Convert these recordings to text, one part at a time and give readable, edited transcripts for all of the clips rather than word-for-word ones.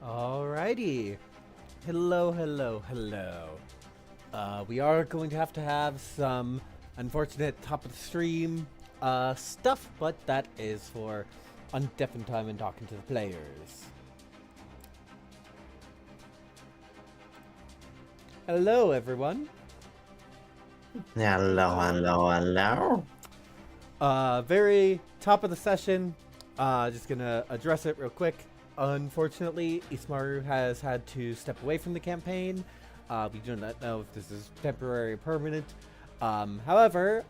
Alrighty. Hello, hello, hello. We are going to have some unfortunate top of the stream stuff, but that is for undeafened time and talking to the players. Hello, everyone. Hello. Very top of the session. Just gonna address it real quick. Unfortunately, Ismaru has had to step away from the campaign. We do not know if this is temporary or permanent. However,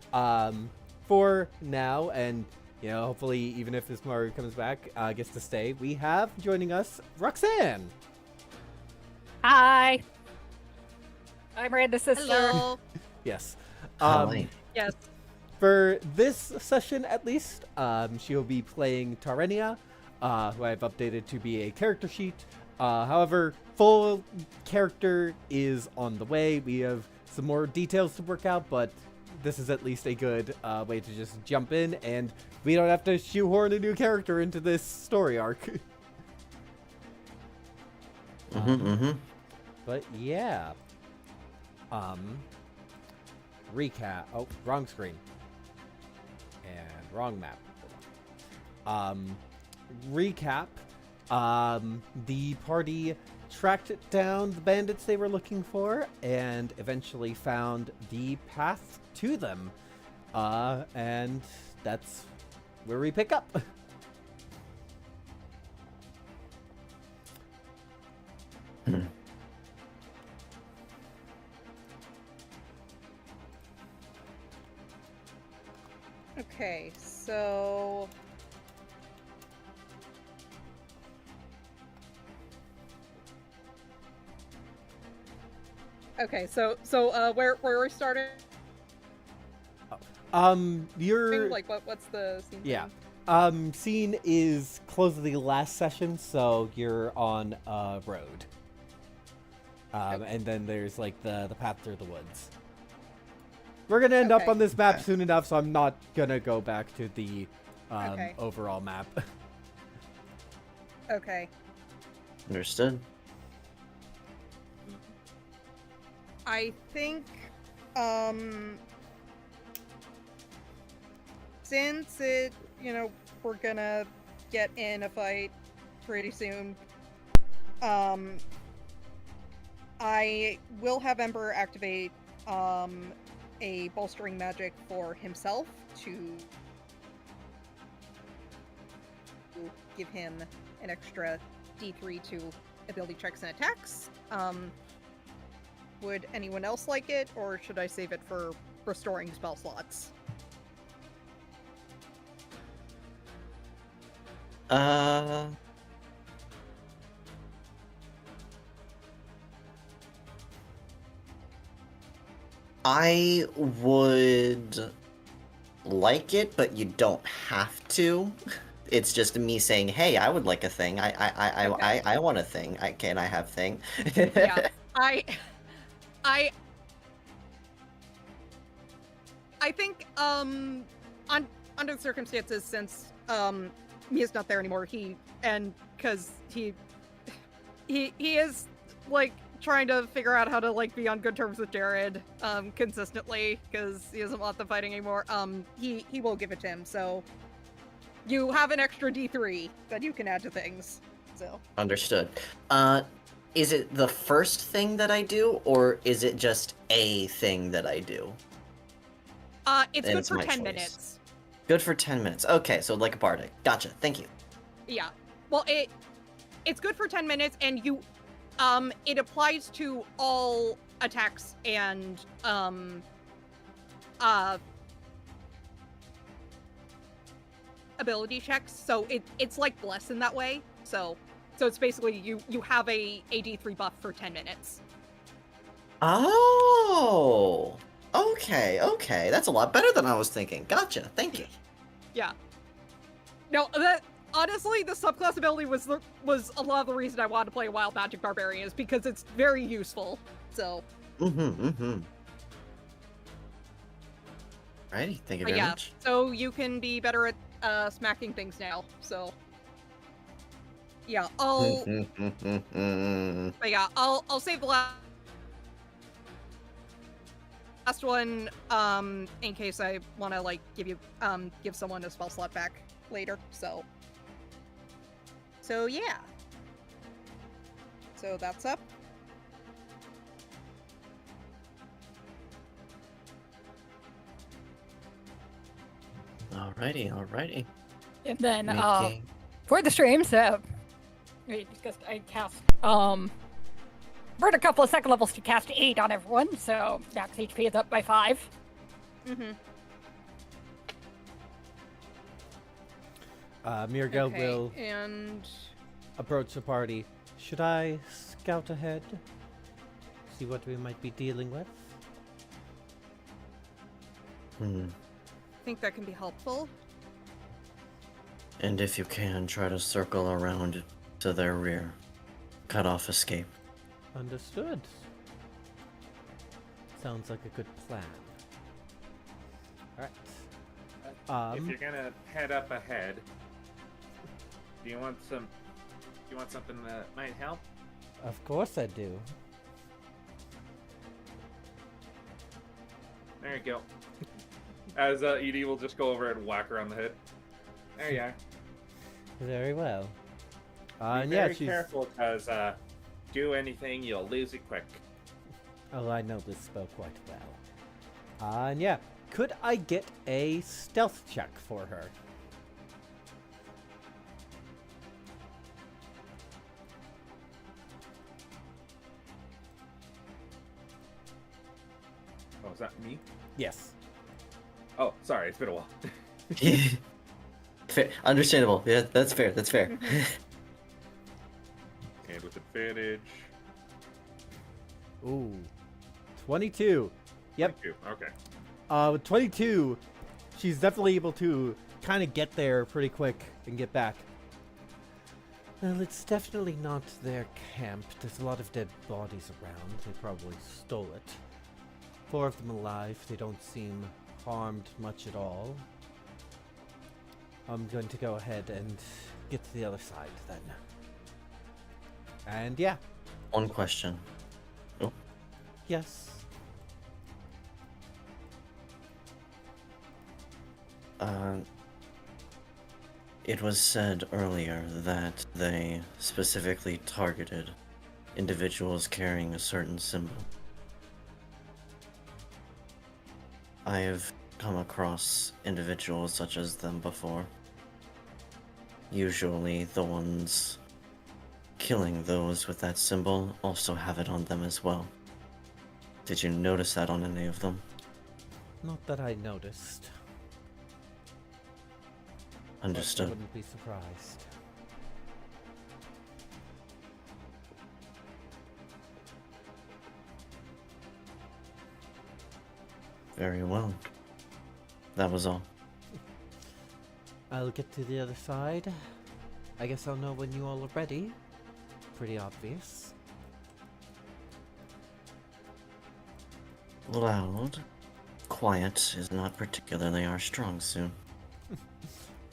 for now, and hopefully, even if Ismaru comes back, gets to stay, we have joining us Roxanne. Hi. I'm Miranda's sister. Hello. Yes. Hi. Yes. For this session, at least, she'll be playing Tarenia, who I've updated to be a character sheet. However, full character is on the way. We have some more details to work out, but this is at least a good way to just jump in, and we don't have to shoehorn a new character into this story arc. But yeah. Recap. Oh, wrong screen. And wrong map. Recap. The party tracked down the bandits they were looking for and eventually found the path to them. And that's where we pick up. Okay, so where are we starting? You're Like what's the scene? yeah. Scene is close of the last session, so you're on a road. Okay. And then there's like the path through the woods. We're gonna end up Okay. on this map soon enough, so I'm not gonna go back to the Okay. overall map. Okay. Understood. I think since we're gonna get in a fight pretty soon, I will have Ember activate a bolstering magic for himself to give him an extra D3 to ability checks and attacks. Would anyone else like it, or should I save it for restoring spell slots? I would like it, but you don't have to. It's just me saying, "Hey, I would like a thing. I want a thing. Can I have thing?" Yeah, I think under the circumstances, since Mia's not there anymore, because he is like trying to figure out how to like be on good terms with Jared consistently, because he doesn't want the fighting anymore. He will give it to him, so you have an extra D3 that you can add to things. So Understood. Is it the first thing that I do, or is it just a thing that I do? it's And good it's for my 10 choice. minutes. Good for 10 minutes. Okay, so like a bardic. Gotcha. Thank you. Yeah. Well, it's good for 10 minutes, and it applies to all attacks and ability checks. So it's like bless in that way. So it's basically you have a D3 buff for 10 minutes. Oh. Okay. That's a lot better than I was thinking. Gotcha. Thank you. Yeah. No, that honestly, the subclass ability was a lot of the reason I wanted to play Wild Magic Barbarian, is because it's very useful. So. Righty. Thank you very Yeah. much. So you can be better at smacking things now. So. yeah, I'll but yeah, I'll save the last one in case I want to like give someone a spell slot back later. So yeah. So that's up. Alrighty. And then Making... for the streams, because I cast burn a couple of second levels to cast 8 on everyone, so max HP is up by 5. Mirgo will and approach the party. Should I scout ahead? See what we might be dealing with? Hmm. I think that can be helpful. And if you can, try to circle around to their rear. Cut off escape. Understood. Sounds like a good plan. Alright. If you're gonna head up ahead, do you want something that might help? Of course I do. There you go. As Edie will just go over and whack her on the head. There you are. Very well. Be And very yeah, she's... careful, because do anything, you'll lose it quick. Oh, I know this spell quite well. And yeah, could I get a stealth check for her? Oh, is that me? Yes. Oh, sorry, it's been a while. Fair. Understandable. Yeah, that's fair. And with advantage. Ooh. 22. Yep. 22. Okay. With 22, she's definitely able to kind of get there pretty quick and get back. Well, it's definitely not their camp. There's a lot of dead bodies around. They probably stole it. 4 of them alive. They don't seem harmed much at all. I'm going to go ahead and get to the other side then. And yeah. One question. Oh. Yes. It was said earlier that they specifically targeted individuals carrying a certain symbol. I have come across individuals such as them before. Usually the ones killing those with that symbol also have it on them as well. Did you notice that on any of them? Not that I noticed. But I Understood. wouldn't be surprised. Very well. That was all. I'll get to the other side. I guess I'll know when you all are ready. Pretty obvious. Loud. Quiet is not particularly our strong suit.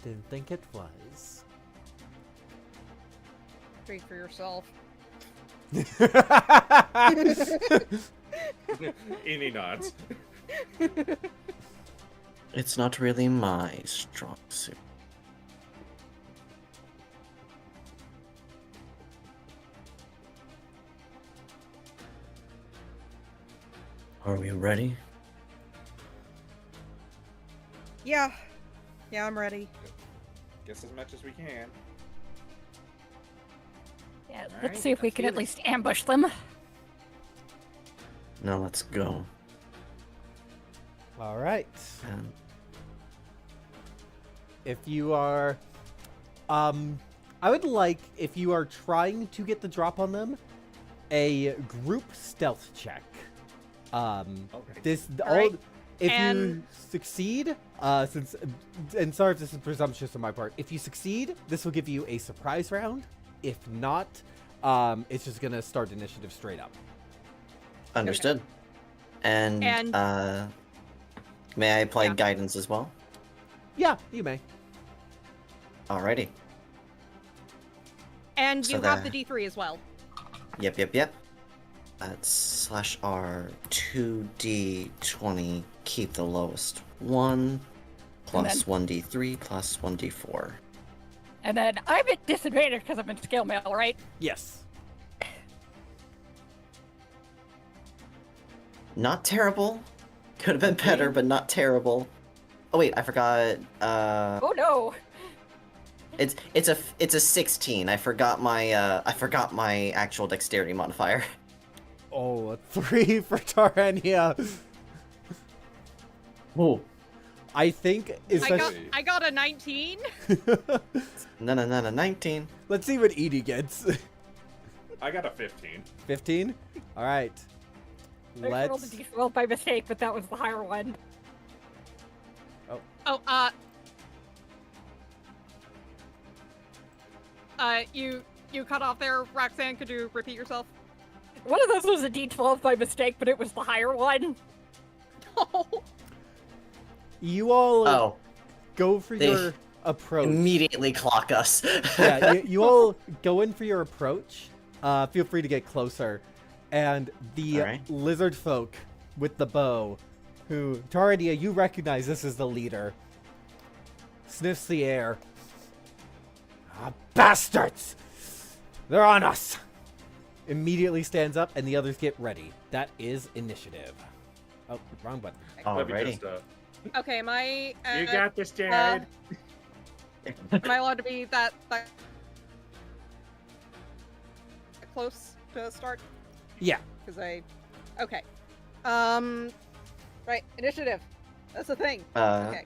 Didn't think it was. Speak for yourself. Edie nods. It's not really my strong suit. Are we ready? Yeah, I'm ready. Guess as much as we can. Yeah, Alright, let's see if we let's can do at this. least ambush them. Now let's go. All right. And If you are, I would like, if you are trying to get the drop on them, a group stealth check. Okay. This all. Alright, If you and- succeed, and sorry if this is presumptuous on my part, if you succeed, this will give you a surprise round. If not, it's just gonna start initiative straight up. understood. And may I apply Yeah. guidance as well? Yeah, you may. Alrighty. And So you have that- the D3 as well. Yep. That's /R 2d20. Keep the lowest one. Plus then- 1d3 plus 1d4. And then I'm at disadvantage because I'm in scale mail, right? Yes. Not terrible. Could have been better, but not terrible. Oh wait, I forgot. Oh no! It's a 16. I forgot my actual dexterity modifier. Oh, a 3 for Tarania. Oh. I think especially. I got a 19. No, 19. Let's see what Edie gets. I got a 15. 15. All right. I rolled a Let's. d12 by mistake, but that was the higher one. Oh, you cut off there, Roxanne. Could you repeat yourself? One of those was a d12 by mistake, but it was the higher one. Oh. You all Oh, go for they your approach. immediately clock us. Yeah, you all go in for your approach. Feel free to get closer. And the Alright. lizard folk with the bow, who, Taradia, you recognize this is the leader, sniffs the air. Ah, bastards! They're on us! Immediately stands up, and the others get ready. That is initiative. Oh, wrong button. Let me Alrighty. just, Okay, am I? you got this, Jared. Am I allowed to be that close to start? Yeah. Because okay. Right, initiative. That's the thing. Okay.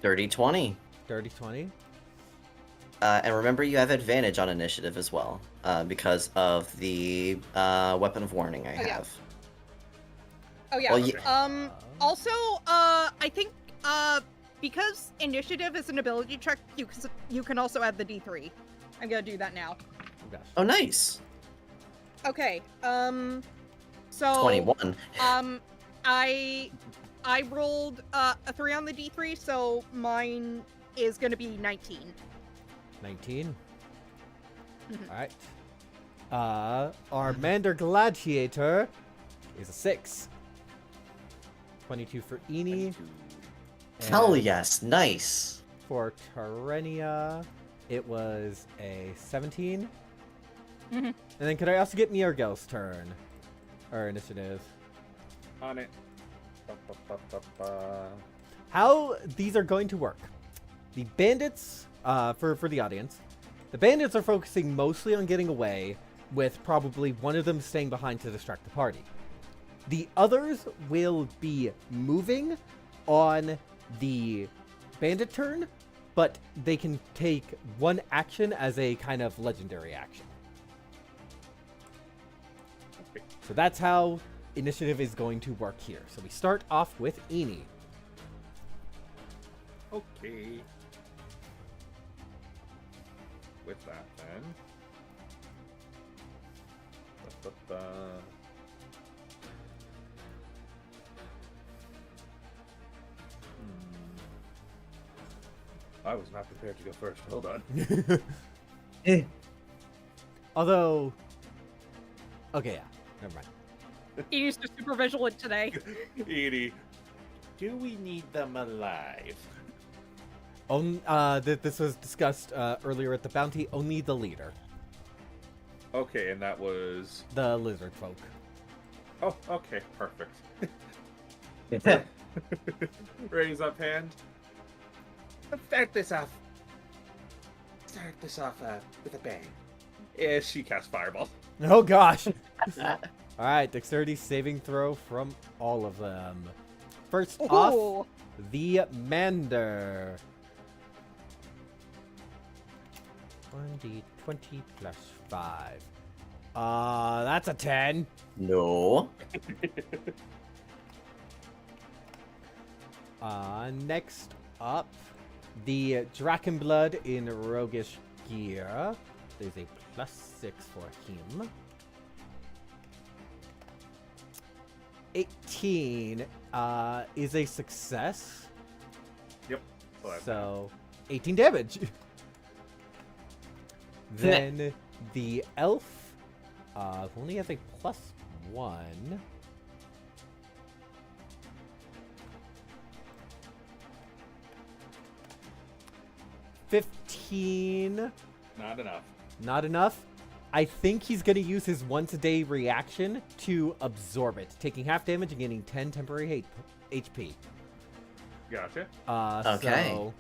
Dirty 20. Dirty 20. And remember, you have advantage on initiative as well, because of the weapon of warning I Oh, yeah. have. Oh yeah. Well, Also, I think because initiative is an ability check, you can also add the D3. I'm gonna do that now. Oh, gosh. Oh, nice. Okay. So 21. I rolled a 3 on the D3, so mine is gonna be 19. 19. Mhm. Alright. Our Mander Gladiator is a 6. 22 for Eni. Hell and yes, nice. For Tarenia, it was a 17. Mhm. And then could I also get Miergel's turn? Or initiative? On it. How these are going to work. The bandits, for the audience, the bandits are focusing mostly on getting away, with probably one of them staying behind to distract the party. The others will be moving on the bandit turn, but they can take one action as a kind of legendary action. Okay. So that's how initiative is going to work here. So we start off with Eni. Okay. With that, then. I was not prepared to go first. Hold on. Although, okay, yeah, never mind. He's just super vigilant today. Edie, do we need them alive? This was discussed earlier at the bounty. Only the leader, Okay, and that was. the lizard folk. Oh, okay, perfect. Raise up hand. Start this off with a bang. Yeah, she casts fireball. Oh gosh! All right, dexterity saving throw from all of them. First off, Ooh. the Mander. 1d20 plus 5. That's a 10. No. Next up, the Drakenblood in Roguish Gear. There's a plus 6 for him. 18 is a success. Yep. So that's So, 18 damage. Then the elf only has a +1. 15. Not enough. Not enough. I think he's going to use his once-a-day reaction to absorb it, taking half damage and gaining 10 temporary HP. Gotcha. Okay. So,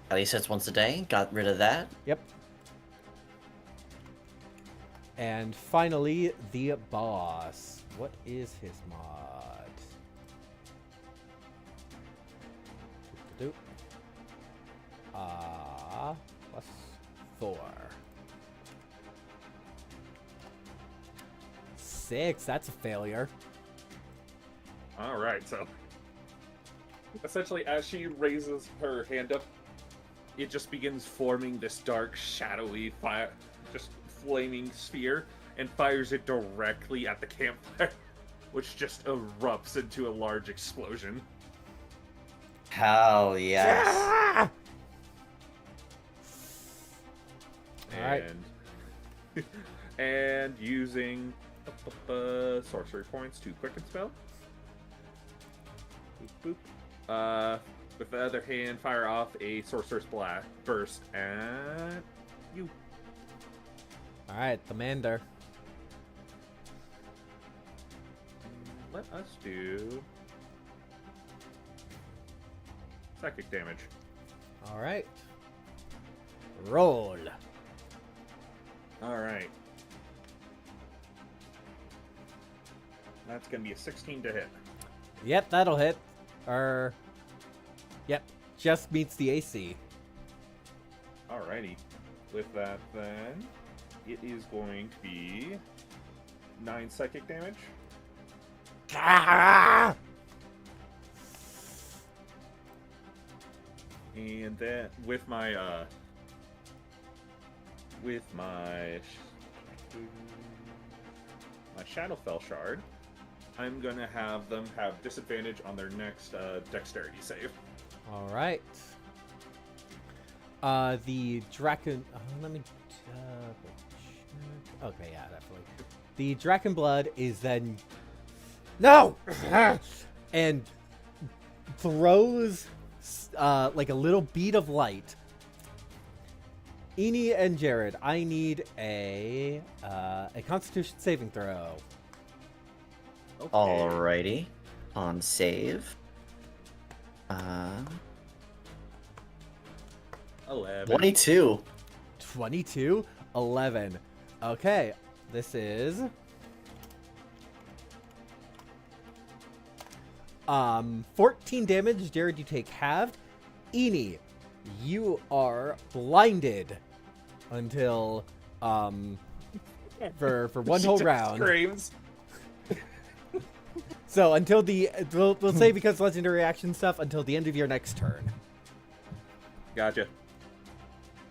At least it's once a day. Got rid of that. yep. And finally, the boss. What is his mod? Doop-a-doop. +4. 6. That's a failure. All right, so essentially, as she raises her hand up, it just begins forming this dark, shadowy, fire, just flaming sphere, and fires it directly at the campfire, which just erupts into a large explosion. Hell yes. Ah! All right. And using sorcery points to quicken spell. Boop, boop. With the other hand, fire off a sorcerer's blast burst at you. All right, the Mander. Let us do psychic damage. All right. Roll. All right. That's gonna be a 16 to hit. Yep, that'll hit. Yep, just meets the AC. Alrighty. With that, then it is going to be 9 psychic damage. Ah! And then with my Shadowfell shard, I'm gonna have them have disadvantage on their next dexterity save. All right. The Draken. Let me. Okay, yeah, definitely. The Draken Blood is then. No! And throws like a little bead of light. Eni and Jared, I need a Constitution saving throw. Okay. Alrighty. On save. 11. 22. 22, 11. Okay, this is 14 damage. Jared, you take halved. Eni, you are blinded until for one She whole just round. Screams. So until we'll say, because legendary action stuff, until the end of your next turn. Gotcha.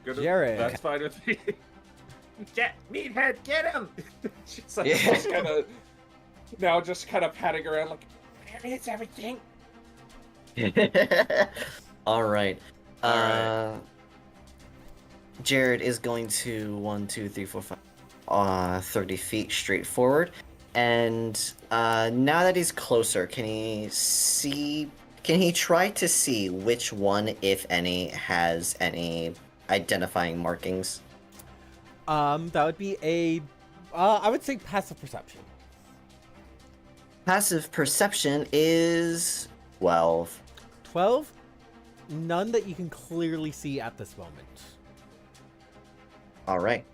Good. Jared. That's fine with me. Get meathead, get him! She's like, Yeah. just kind of patting around like, there is everything. Alright. Alright. Jared is going to 1, 2, 3, 4, 5, 30 feet straight forward. And now that he's closer, can he try to see which one, if any, has any identifying markings? That would be I would say passive perception. Passive perception is 12. 12? None that you can clearly see at this moment. Alright.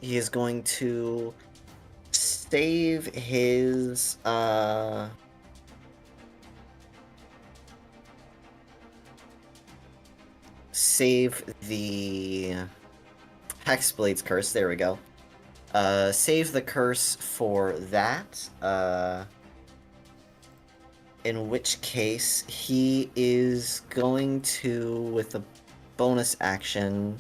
He is going to save his save the Hexblade's curse. There we go. Save the curse for that. In which case, he is going to, with a bonus action,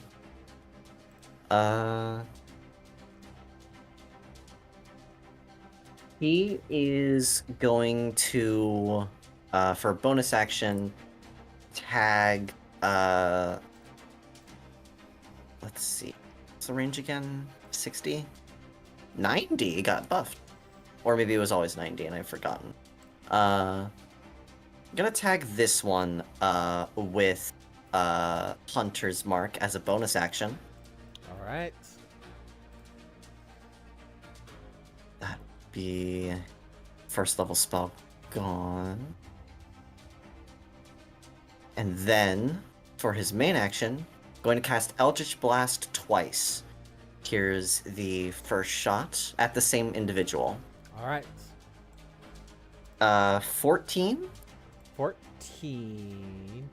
he is going to, for bonus action, tag, let's see. What's the range again? 60? 90 got buffed. Or maybe it was always 90 and I've forgotten. I'm gonna tag this one with Hunter's Mark as a bonus action. All right. That'd be first level spell gone. And then, for his main action, going to cast Eldritch Blast twice. Here's the first shot at the same individual. All right. 14. 14.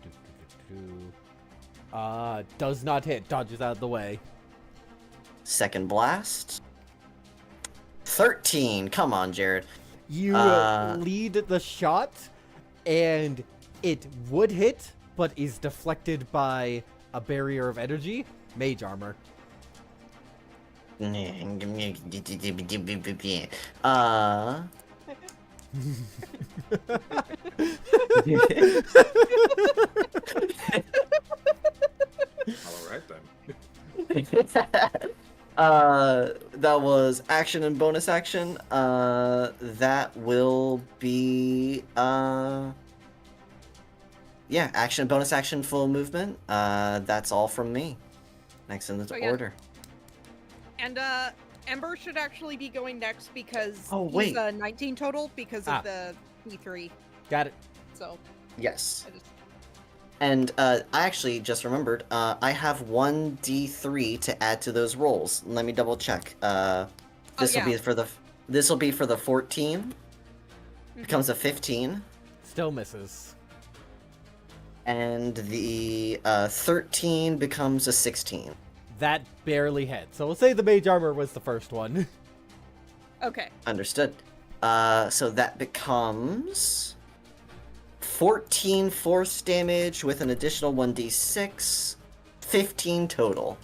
Does not hit. Dodges out of the way. Second blast. 13. Come on, Jared. You lead the shot, and it would hit, but is deflected by a barrier of energy. Mage armor. All right then. That was action and bonus action. That will be yeah, action, bonus action, full movement. That's all from me. Next in the So, yeah. order. And Ember should actually be going next because Oh, he's wait. 19 total because of the E3. Got it. So Yes. I just And I actually just remembered, I have 1d3 to add to those rolls. Let me double check. This will yeah. be for the 14. Becomes a 15. Still misses. And the 13 becomes a 16. That barely hit. So we'll say the mage armor was the first one. okay. Understood. So that becomes 14 force damage with an additional 1d6. 15 total.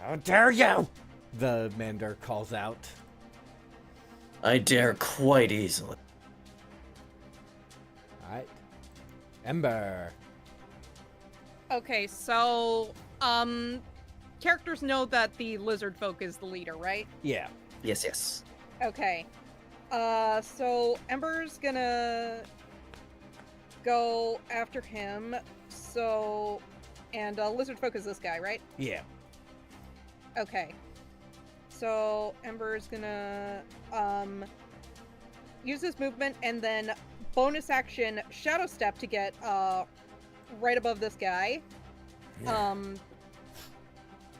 How dare you! The Mander calls out. I dare quite easily. Alright. Ember. Okay, so characters know that the lizard folk is the leader, right? Yeah. Yes, yes. Okay. So Ember's gonna go after him. So, and lizard folk is this guy, right? Yeah. Okay. So Ember's gonna use his movement and then bonus action shadow step to get right above this guy.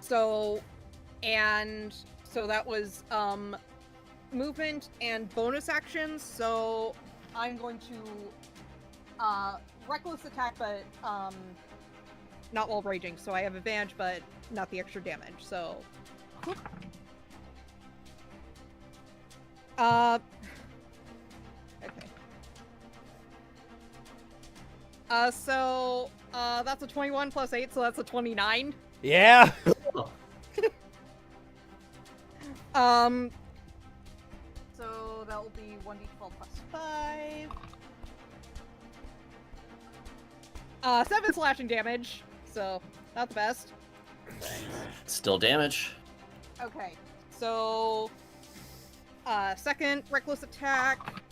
So that was movement and bonus actions. So I'm going to reckless attack, but not while raging. So I have advantage, but not the extra damage. So okay. So that's a 21 plus 8, so that's a 29. Yeah! So that will be 1d12 plus 5. 7 slashing damage, so not the best. Still damage. Okay, so second reckless attack.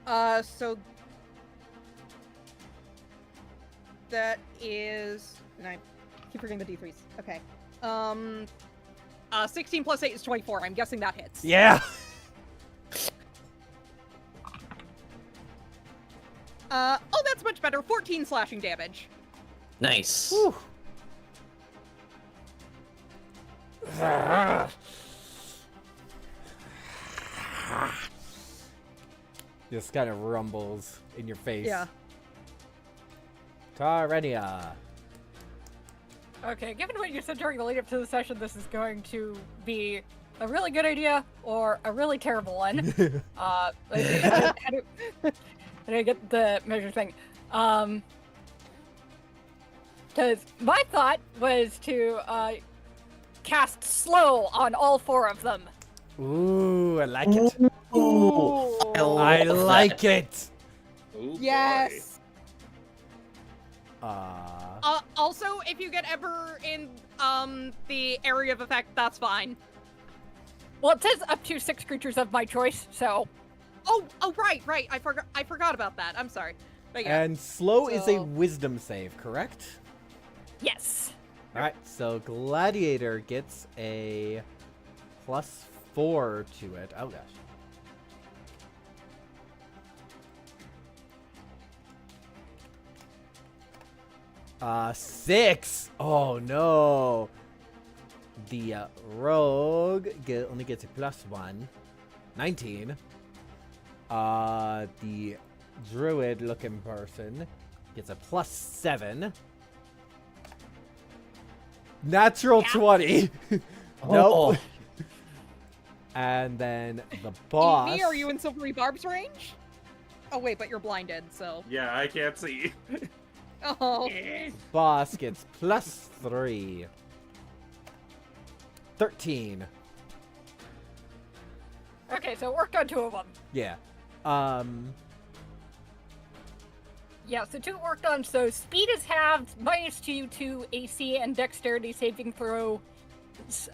So that is, and I keep forgetting the d3s. Okay. 16 plus 8 is 24. I'm guessing that hits. Yeah! Oh, that's much better. 14 slashing damage. Nice. Whew. Just kind of rumbles in your face. Yeah. Tarenia. Okay, given what you said during the lead up to the session, this is going to be a really good idea or a really terrible one. How do I get the measure thing? Because my thought was to cast slow on all 4 of them. Ooh, I like it. Ooh. I like it. Oh, boy. Yes. Also, if you get ever in the area of effect, that's fine. Well, it says up to 6 creatures of my choice, so. Oh, right. I forgot about that. I'm sorry. But yeah. And slow is a So- wisdom save, correct? Yes. All right, so Gladiator gets a +4 to it. Oh gosh. Six. Oh no. The rogue only gets a +1. 19. The druid-looking person gets a +7. Natural 20. Oh. Nope. And then the boss. Me, are you in Silvery Barb's range? Oh wait, but you're blinded, so. Yeah, I can't see. Oh. Boss gets +3. 13. Okay, so it worked on 2 of them. Yeah. Yeah, so 2 worked on. So speed is halved, -2 to AC and dexterity saving throw.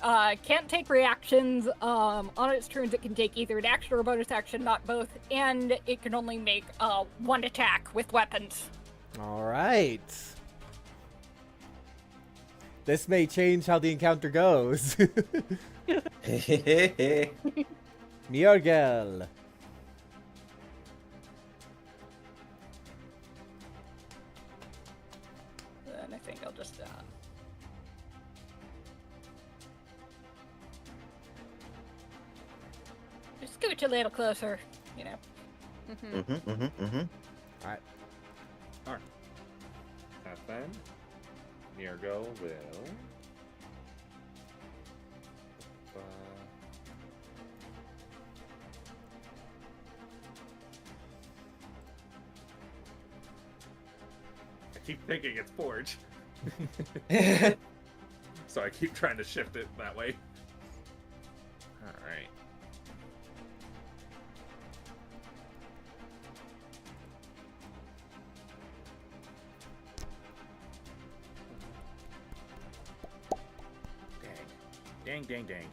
Can't take reactions. On its turns, it can take either an action or a bonus action, not both. And it can only make 1 attack with weapons. All right. This may change how the encounter goes. Mjorgel. And I think I'll just scooch a little closer, you know. All right. That then, Nirgo will. I keep thinking it's Forge, so I keep trying to shift it that way. All right. Dang.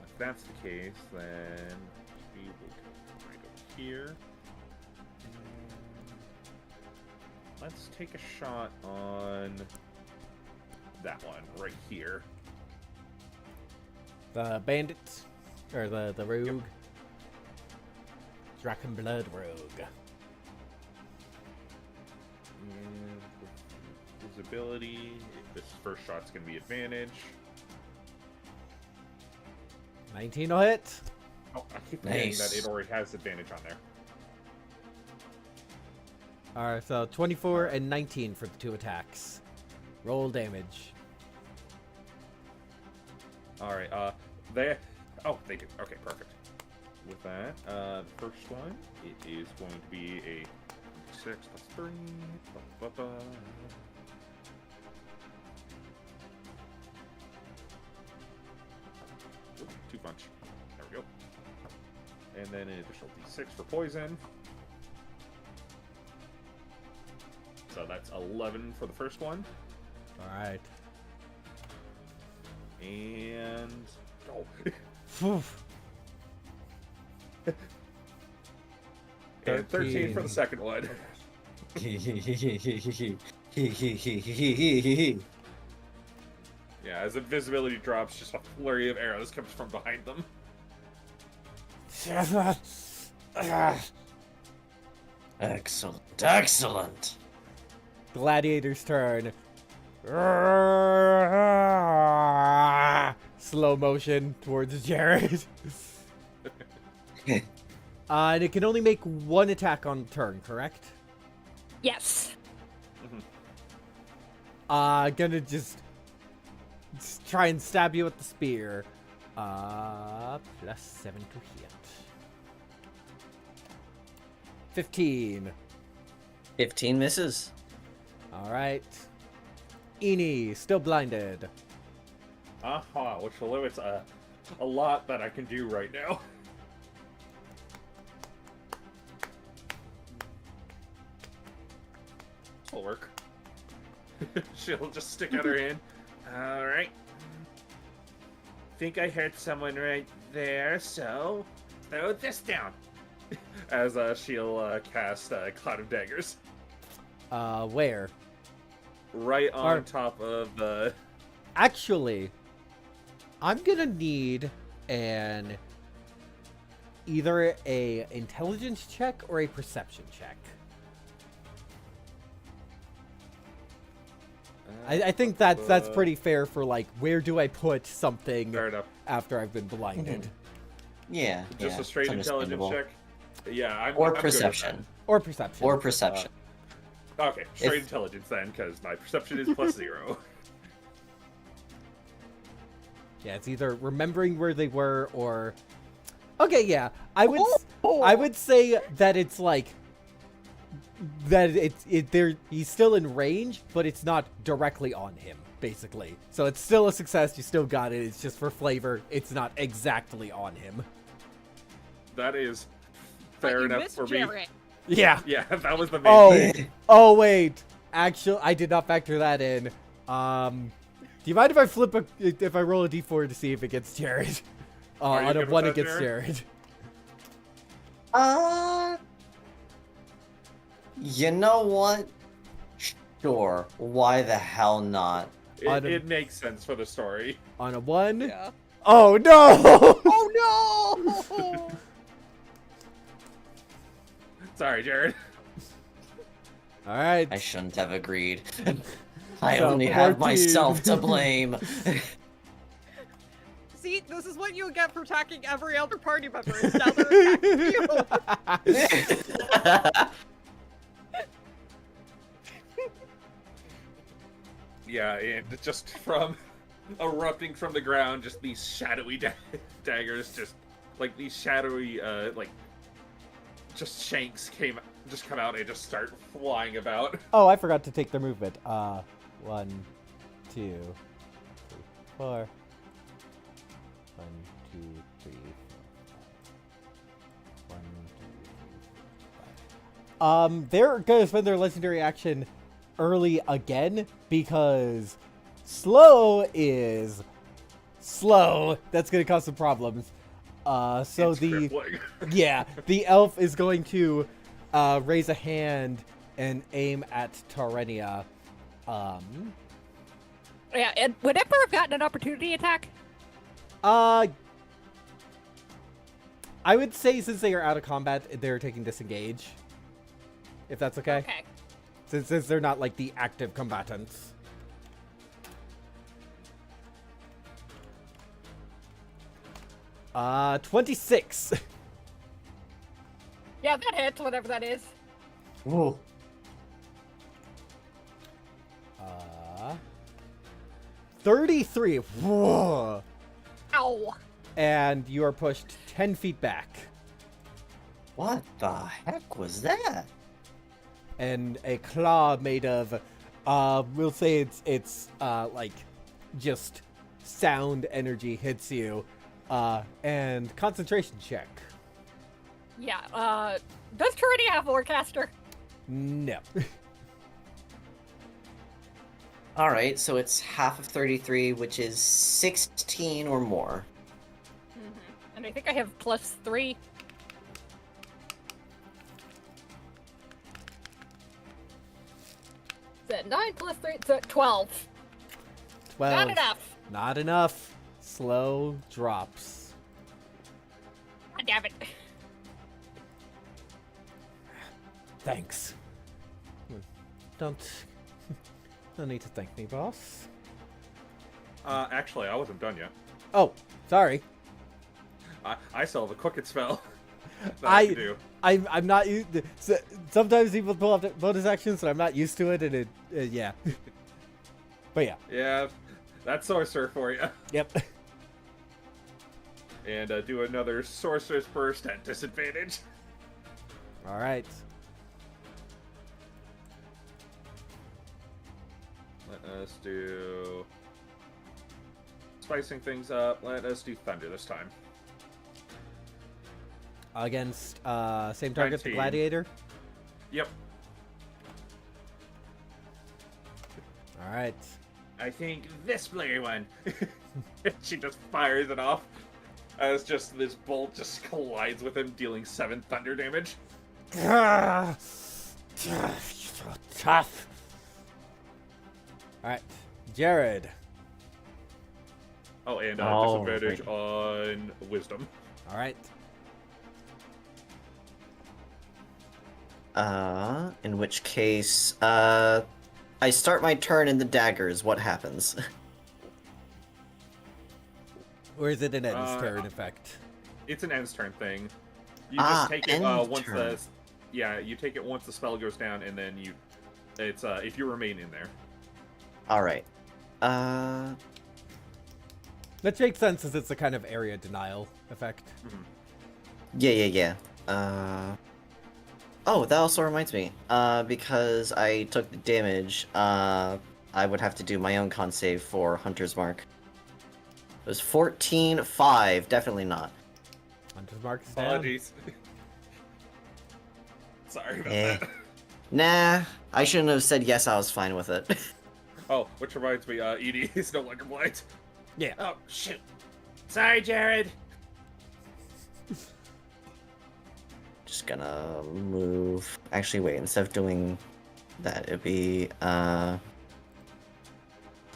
If that's the case, then we will go right over here. And let's take a shot on that one right here. The bandits, or the rogue. Draken Blood Rogue. And with his ability, this first shot's gonna be advantage. 19 will hit. Oh, I keep forgetting Nice. that it already has advantage on there. All right, so 24 and 19 for the 2 attacks. Roll damage. All right, they. Oh, they do. Okay, perfect. With that, the first one, it is going to be a 6 plus 3. Oop, 2 punch. There we go. And then an additional d6 for poison. So that's 11 for the first one. All right. And. Oh. Phew. And 13 for the 13. second one. Yeah, as invisibility drops, just a flurry of arrows comes from behind them. Excellent. Gladiator's turn. Slow motion towards Jared. And it can only make 1 attack on turn, correct? Yes. Gonna just try and stab you with the spear. +7 to hit. 15. 15 misses. All right. Eni, still blinded. Aha, which limits a lot that I can do right now. this'll work. She'll just stick out her hand. Alright. Think I heard someone right there, so throw this down. As she'll cast Cloud of Daggers. Where? Right on Or- top of the... Actually, I'm gonna need either a intelligence check or a perception check. I think that's pretty fair for like where do I put something Fair enough. after I've been blinded. Yeah. Just yeah, a straight it's intelligence understandable. check? Yeah, I'm Or I'm good with perception. Or perception. Or perception. that. Okay, straight If- intelligence then, because my perception is +0. Yeah, it's either remembering where they were or okay, yeah. I would say that it's like that he's still in range, but it's not directly on him, basically. So it's still a success, you still got it. It's just for flavor. It's not exactly on him. That is But fair you enough missed for me. Jarrett. Yeah. Yeah, that was the main Oh, thing. oh wait. Actually, I did not factor that in. Do you mind if I roll a d4 to see if it gets Jared? Are you On good a with 1 that, it gets Jared? Jared. You know what? Sure. Why the hell not? It makes sense for the story. On a 1. Yeah. Oh no! Oh no! Sorry, Jared. All right. I shouldn't have agreed. I So, only have 14. myself to blame. See, this is what you get for attacking every other party member. Is now they're attacking you. Yeah, and just from erupting from the ground, just these shadowy daggers, just like these shadowy, just shanks come out and just start flying about. Oh, I forgot to take their movement. 1, 2, 3, 4. 1, 2, 3, 4, 5. 1, 2, 3, 4, 5. They're gonna spend their legendary action early again because slow is slow. That's gonna cause some problems. So It's crippling. yeah, the elf is going to raise a hand and aim at Tarenia. Yeah, and would Emperor have gotten an opportunity attack? I would say since they are out of combat, they're taking disengage. If that's okay. Okay. Since they're not like the active combatants. Uh, 26. Yeah, that hits, whatever that is. Ooh. 33. Whoa. Ow. And you are pushed 10 feet back. What the heck was that? And a claw made of, we'll say it's like just sound energy hits you. And concentration check. Yeah, does Trinity have Lorecaster? No. All right, so it's half of 33, which is 16 or more. And I think I have +3. Is that 9 + 3? So 12. 12. Not enough. Not enough. Slow drops. God damn it. Thanks. Don't need to thank me, boss. Actually, I wasn't done yet. Oh, sorry. I still have a cook it spell. that I can do. I'm not used. Sometimes people pull up bonus actions, and I'm not used to it, and it yeah. But yeah. Yeah, that's sorcerer for you. Yep. And do another sorcerer's burst at disadvantage. All right. Let us do... Spicing things up, let us do thunder this time. Against same target, the 19. gladiator. Yep. All right. I think this blurry one. She just fires it off as just this bolt just collides with him, dealing 7 thunder damage. So tough. All right, Jared. Oh, and Oh, disadvantage right. on wisdom. All right. In which case, I start my turn in the daggers. What happens? Or is it an end's turn effect? It's an end's turn thing. You Ah, just take it end once turn. the you take it once the spell goes down, and then it's if you remain in there. All right. That makes sense as it's a kind of area denial effect. Yeah. Oh, that also reminds me. Because I took the damage, I would have to do my own con save for Hunter's Mark. It was 14-5. Definitely not. Hunter's Mark is down. Apologies. Sorry about Eh. that. Nah, I shouldn't have said yes. I was fine with it. Oh, which reminds me, Edie is no longer blind. Yeah. Oh, shoot. Sorry, Jared. Just gonna move. Actually, wait. Instead of doing that, it'd be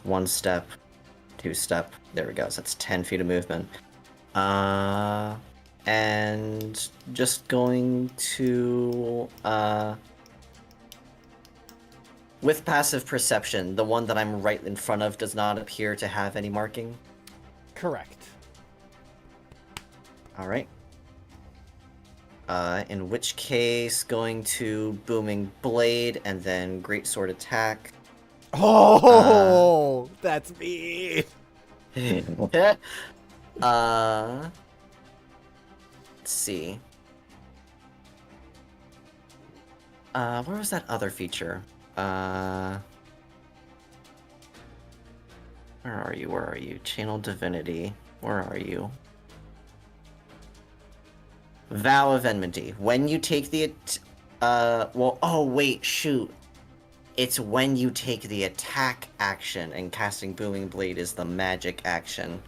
1 step, 2 step. There we go. So that's 10 feet of movement. And just going to with passive perception, the one that I'm right in front of does not appear to have any marking. Correct. All right. In which case, going to Booming Blade and then Greatsword Attack. Oh, that's me. Let's see. Where was that other feature? Where are you? Where are you? Channel Divinity. Where are you? Vow of Enmity. When you take the oh wait, shoot. It's when you take the attack action, and casting Booming Blade is the magic action.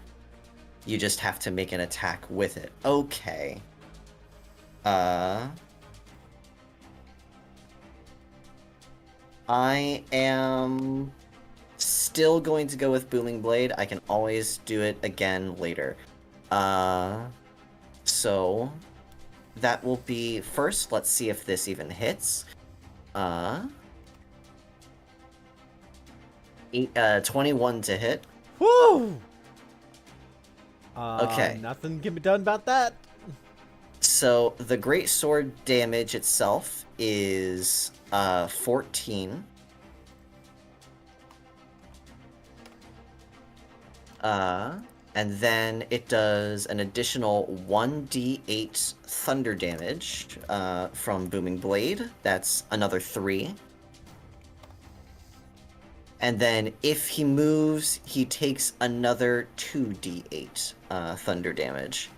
You just have to make an attack with it. Okay. I am still going to go with Booming Blade. I can always do it again later. So that will be first. Let's see if this even hits. 21 to hit. Woo! Okay. Nothing can be done about that. So the great sword damage itself is 14. And then it does an additional 1d8 thunder damage from Booming Blade. That's another 3. And then if he moves, he takes another 2d8 thunder damage.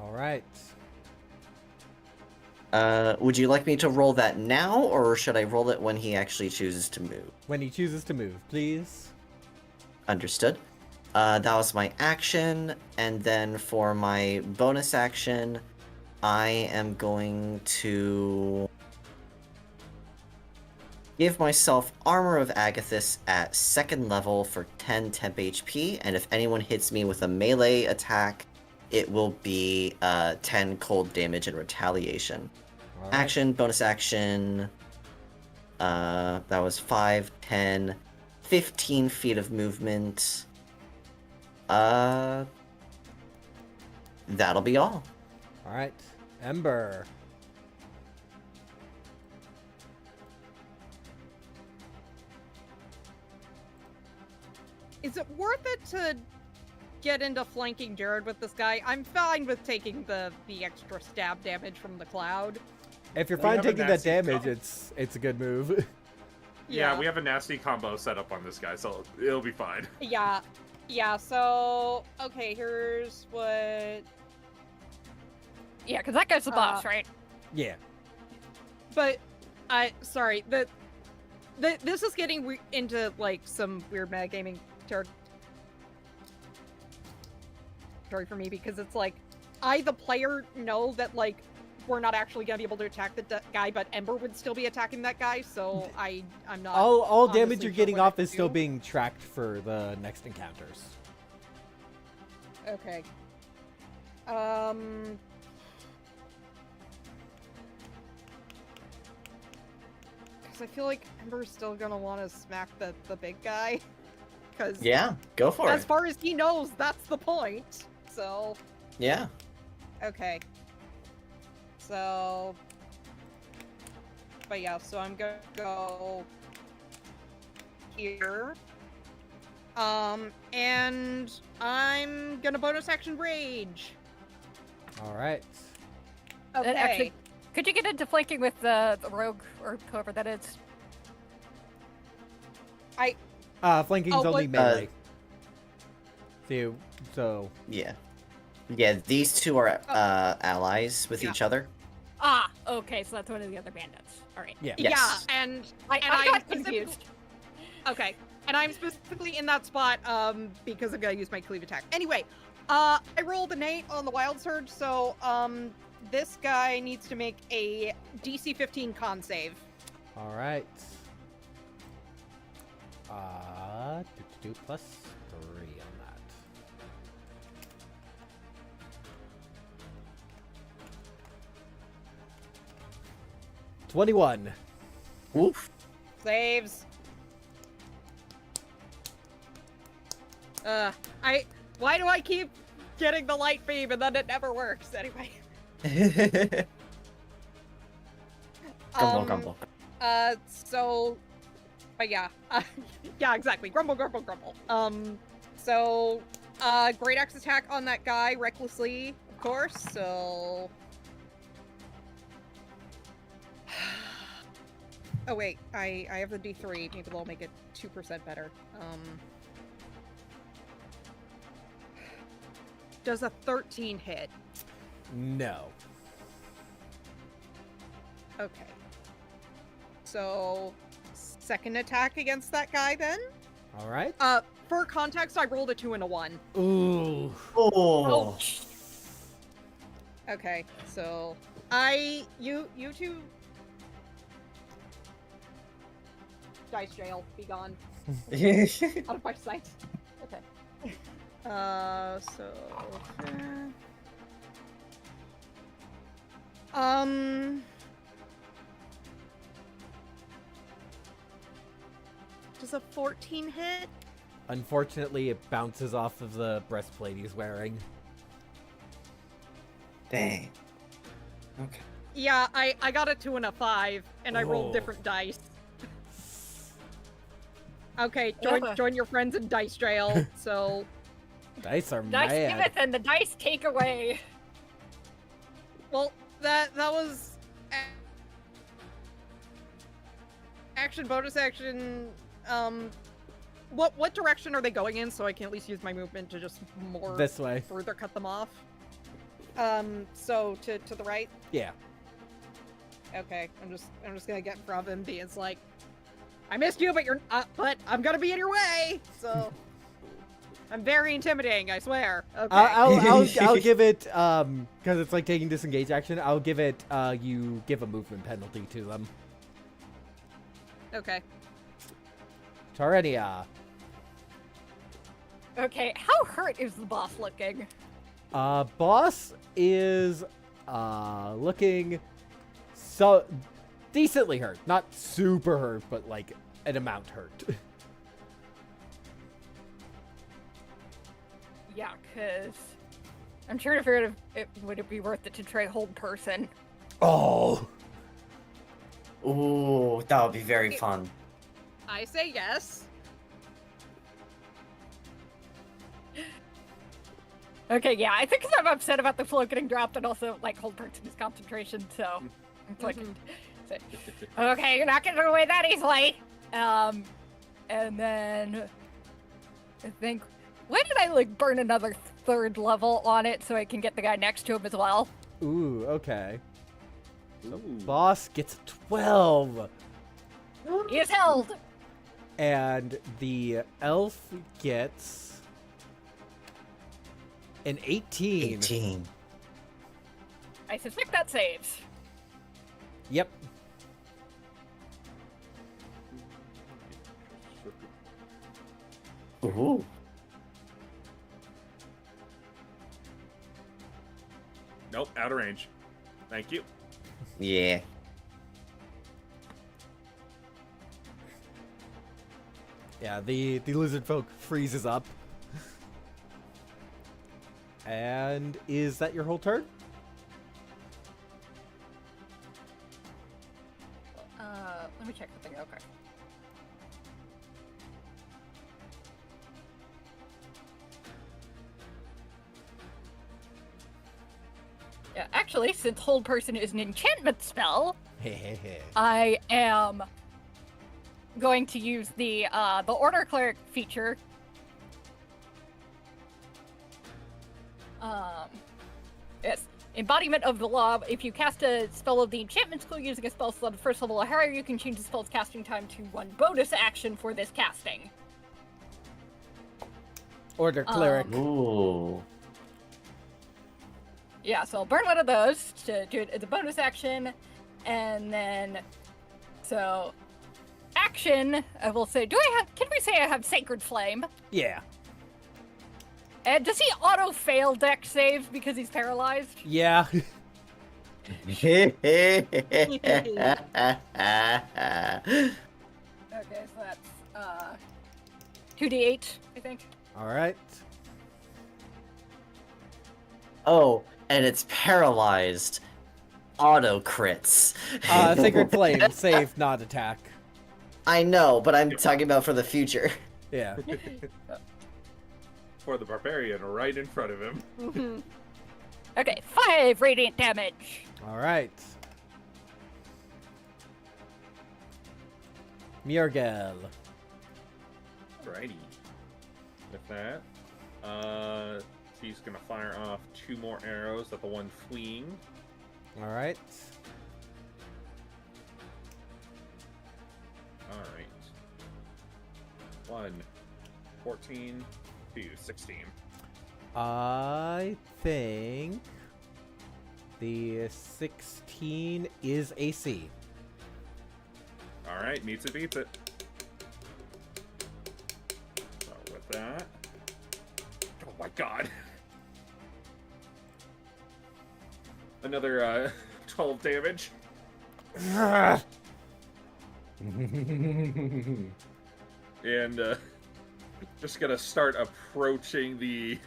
All right. Would you like me to roll that now, or should I roll it when he actually chooses to move? When he chooses to move, please. Understood. That was my action, and then for my bonus action, I am going to give myself Armor of Agathis at 2nd level for 10 temp HP, and if anyone hits me with a melee attack, it will be 10 cold damage and retaliation. All right. Action, bonus action, that was 5, 10, 15 feet of movement. That'll be all. All right. Ember. Is it worth it to get into flanking Jared with this guy? I'm fine with taking the extra stab damage from the cloud. If you're We fine have a taking that nasty damage, combo. it's a good move. Yeah, we have a nasty combo set up on this guy, so it'll be fine. Yeah, so okay, here's what Yeah, because that guy's the boss, right? Yeah. but sorry, this is getting into like some weird metagaming territory for me, because it's like I, the player, know that like we're not actually gonna be able to attack the guy, but Ember would still be attacking that guy, so I'm not. All damage honestly you're sure getting what off to is still do. being tracked for the next encounters. Okay. Because I feel like Ember's still gonna want to smack the big guy. Because Yeah, go for as it. far as he knows, that's the point. So, Yeah. okay. So, but yeah, so I'm gonna go here. And I'm gonna bonus action rage. All right. Okay. And actually, could you get into flanking with the rogue or whoever that is? Flanking's Oh, only what- melee. So Yeah. Yeah, these two are allies with Yeah. each other. Ah, okay, so that's one of the other bandits. All right. yeah. Yes. Yeah, and I I'm got specifically- confused. Okay, and I'm specifically in that spot because I'm gonna use my cleave attack. Anyway, I rolled an 8 on the wild surge, so this guy needs to make a DC 15 con save. All right. Plus 3 on that. $21. Oof. Saves. Why do I keep getting the light beam and then it never works? Anyway. Grumble, grumble. So, but yeah, yeah, exactly. Grumble, grumble, grumble. So, great axe attack on that guy recklessly, of course. So, oh wait, I have the D3. Maybe they'll make it 2% better. Does a 13 hit? No. Okay. So, second attack against that guy then? All right. For context, I rolled a 2 and a 1. Ooh. Oh. Okay, so you two dice jail, be gone. Out of my sight. Okay. So does a 14 hit? Unfortunately, it bounces off of the breastplate he's wearing. Dang. Okay. Yeah, I got a 2 and a 5, and I rolled Oh. different dice. Okay, Yeah. join your friends in dice jail. So Dice are Dice mad. giveth and the dice take away. well, that was action, bonus action. What direction are they going in, so I can at least use my movement to just more This way. further cut them off? So to the right. Yeah. Okay, I'm just gonna get in front of him. It's like, I missed you, but I'm gonna be in your way. So I'm very intimidating, I swear. Okay. I'll give it because it's like taking disengage action. I'll give it you give a movement penalty to them. Okay. Tarenia. Okay, how hurt is the boss looking? Boss is looking so decently hurt. Not super hurt, but like an amount hurt. Yeah, cause I'm trying to figure out if would it be worth it to try hold person. Oh. Ooh, that would be very fun. I say yes. Okay, yeah, I think 'cause I'm upset about the flow getting dropped and also like hold person is concentration, so it's like so- okay, you're not getting away that easily. And then I think why did I like burn another 3rd level on it so I can get the guy next to him as well? Ooh. Okay. Ooh. Boss gets 12. He is held. And the elf gets an 18. 18. I suspect that saves. Yep. Ooh. Nope, out of range. Thank you. Yeah. Yeah, the lizard folk freezes up. And is that your whole turn? Let me check something. Okay. Yeah, actually, since Hold Person is an enchantment spell, I am going to use the Order Cleric feature. Yes. Embodiment of the Law. If you cast a spell of the enchantment school using a spell slot of first level or higher, you can change the spell's casting time to 1 bonus action for this casting. Order cleric. Ooh. Yeah, so I'll burn one of those to do it as a bonus action, and then, so, action, I will say, can we say I have Sacred Flame? Yeah. And does he auto-fail dex save because he's paralyzed? Yeah. Okay, so that's, 2d8, I think. Alright. Oh, and it's paralyzed. Auto crits. Sacred Flame, save, not attack. I know, but I'm talking about for the future. Yeah. For the barbarian right in front of him. Okay, 5 radiant damage. Alright. Murgel. Alrighty. With that, she's gonna fire off 2 more arrows at the one fleeing. Alright. Alright. 1, 14, 2, 16. I think the 16 is AC. Alright, meets it, beats it. So with that. Oh my god. Another 12 damage. And just gonna start approaching the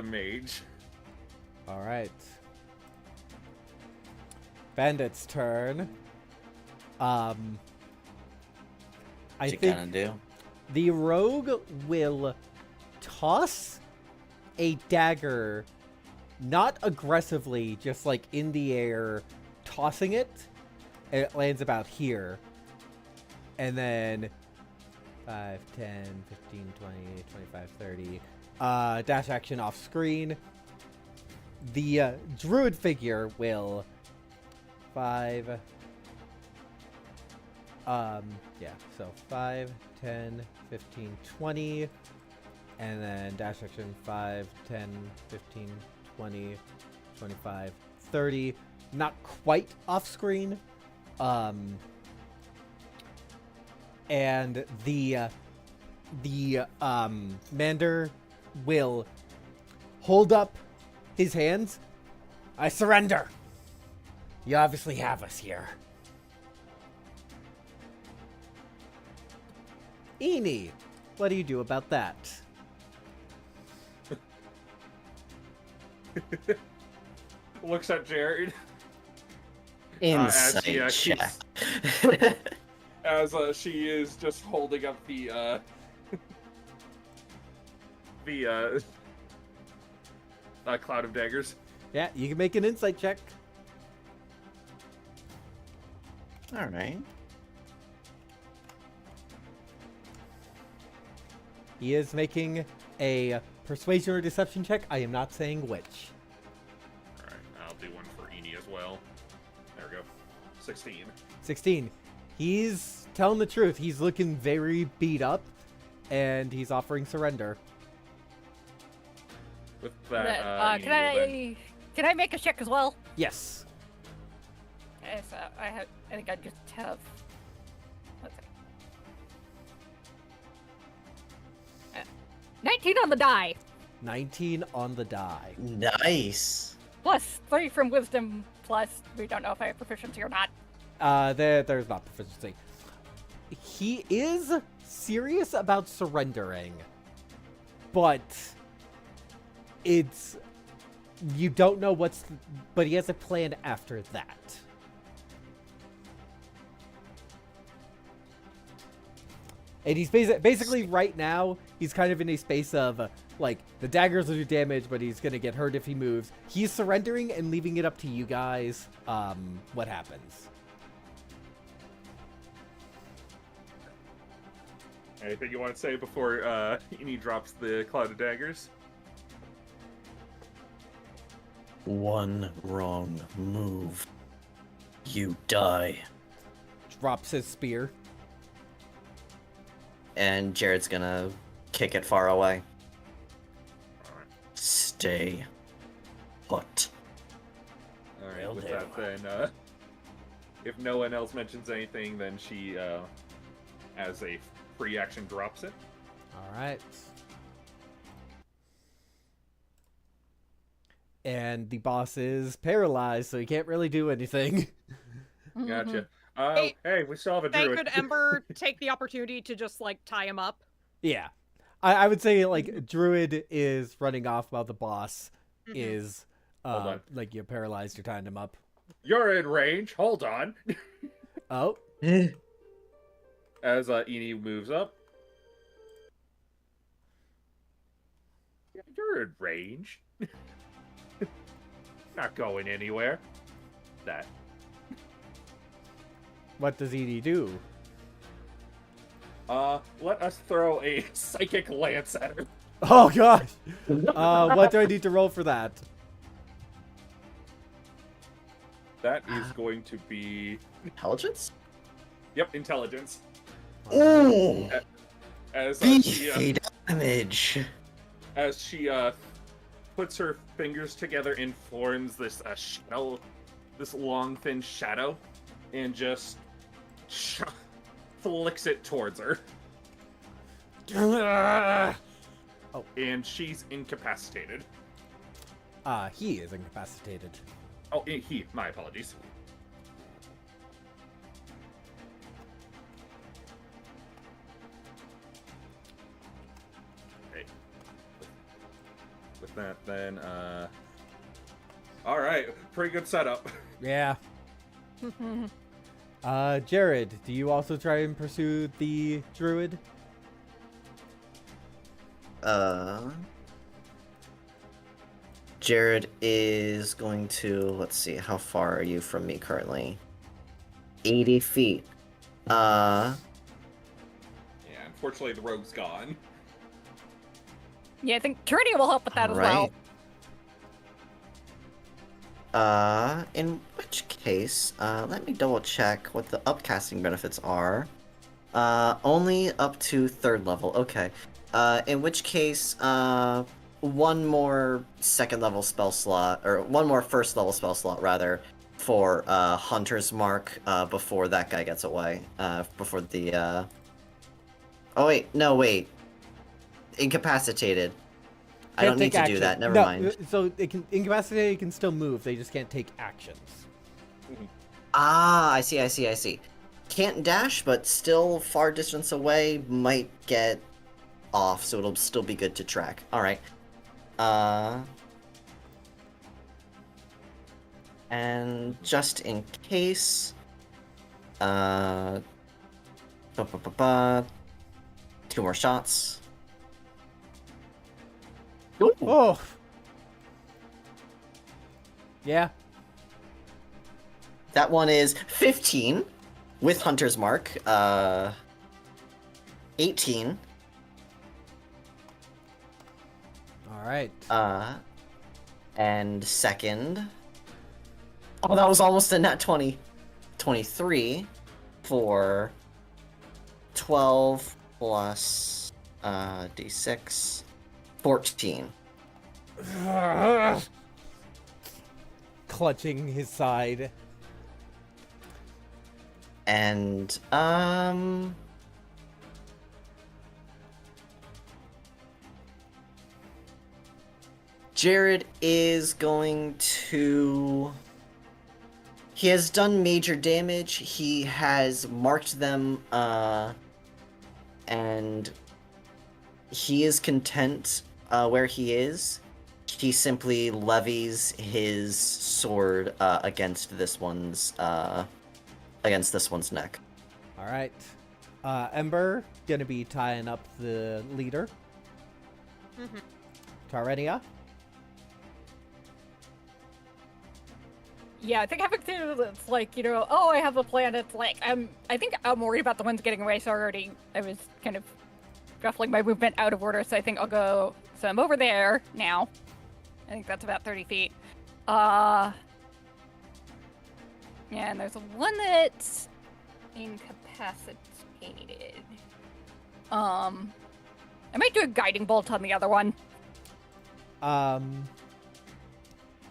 mage. Alright. Bandit's turn. I What you think gonna do? the rogue will toss a dagger, not aggressively, just like in the air, tossing it, and it lands about here. And then 5, 10, 15, 20, 25, 30. Dash action off screen. The druid figure will 5. Yeah, so 5, 10, 15, 20. And then dash action 5, 10, 15, 20, 25, 30. Not quite off screen. And the Mander will hold up his hands. I surrender. You obviously have us here. Eenie, what do you do about that? Looks at Jared Insight as she, check. as she is just holding up the cloud of daggers. Yeah, you can make an insight check. All right. He is making a persuasion or deception check. I am not saying which. Alright, I'll do one for Eenie as well. There we go. 16. 16. He's telling the truth. He's looking very beat up, and he's offering surrender. With that, Can I make a check as well? Yes. Okay, so I think I just have. Let's see. 19 on the die, 19 on the die. Nice. plus 3 from wisdom, plus we don't know if I have proficiency or not. There's not proficiency. He is serious about surrendering, but it's you don't know but he has a plan after that. And he's basically right now, he's kind of in a space of, like, the daggers will do damage, but he's going to get hurt if he moves. He's surrendering and leaving it up to you guys what happens. Anything you want to say before Eni drops the cloud of daggers? One wrong move, you die. Drops his spear. And Jared's gonna kick it far away. Stay put. Alright, Will with do. that then, if no one else mentions anything, then she, as a free action, drops it. Alright. And the boss is paralyzed, so he can't really do anything. Gotcha. Hey, We still have a Hey, druid. could Ember take the opportunity to just like tie him up? Yeah. I would say, like, Druid is running off while the boss is, Hold on. like, you're paralyzed, you're tying him up. You're in range. Hold on. Oh. As Eni moves up. Yeah, you're in range. Not going anywhere. That. What does Edie do? Let us throw a psychic lance at her. Oh, gosh! What do I need to roll for that? That is going to be... Intelligence? Yep, intelligence. Ooh! As Beefy damage! as she puts her fingers together and forms this shadow, this long, thin shadow, and just flicks it towards her. And she's incapacitated. He is incapacitated. Oh, he. My apologies. Okay. With that, then, alright, pretty good setup. Yeah. Jared, do you also try and pursue the druid? Jared is going to, let's see, how far are you from me currently? 80 feet. Yeah, unfortunately the rogue's gone. Yeah, I think Trinium will help with that as well. In which case, let me double check what the upcasting benefits are. Only up to 3rd level, okay. In which case, one more 2nd level spell slot, or one more 1st level spell slot, rather, for, Hunter's Mark, before that guy gets away. Before the, Oh wait, no, wait. Incapacitated. I don't need to do that, never mind. So it can incapacitated can still move, they just can't take actions. Ah, I see. Can't dash, but still far distance away, might get off, so it'll still be good to track. Alright. And just in case, 2 more shots. Ooh. Oh! Yeah. That one is 15 with Hunter's Mark. 18. Alright. And second. Oh, that was almost a nat 20. 23. for 12 plus d6, 14. Clutching his side. And Jared is going to... He has done major damage. He has marked them, and he is content where he is. He simply levies his sword against this one's neck. All right. Ember gonna be tying up the leader. Mhm. Tarenia. Yeah, I think having to, it's like, oh, I have a plan. It's like, I think I'm worried about the ones getting away, so I was kind of shuffling my movement out of order, so I think I'll go, so I'm over there now. I think that's about 30 feet. Yeah, and there's one that's incapacitated. I might do a guiding bolt on the other one.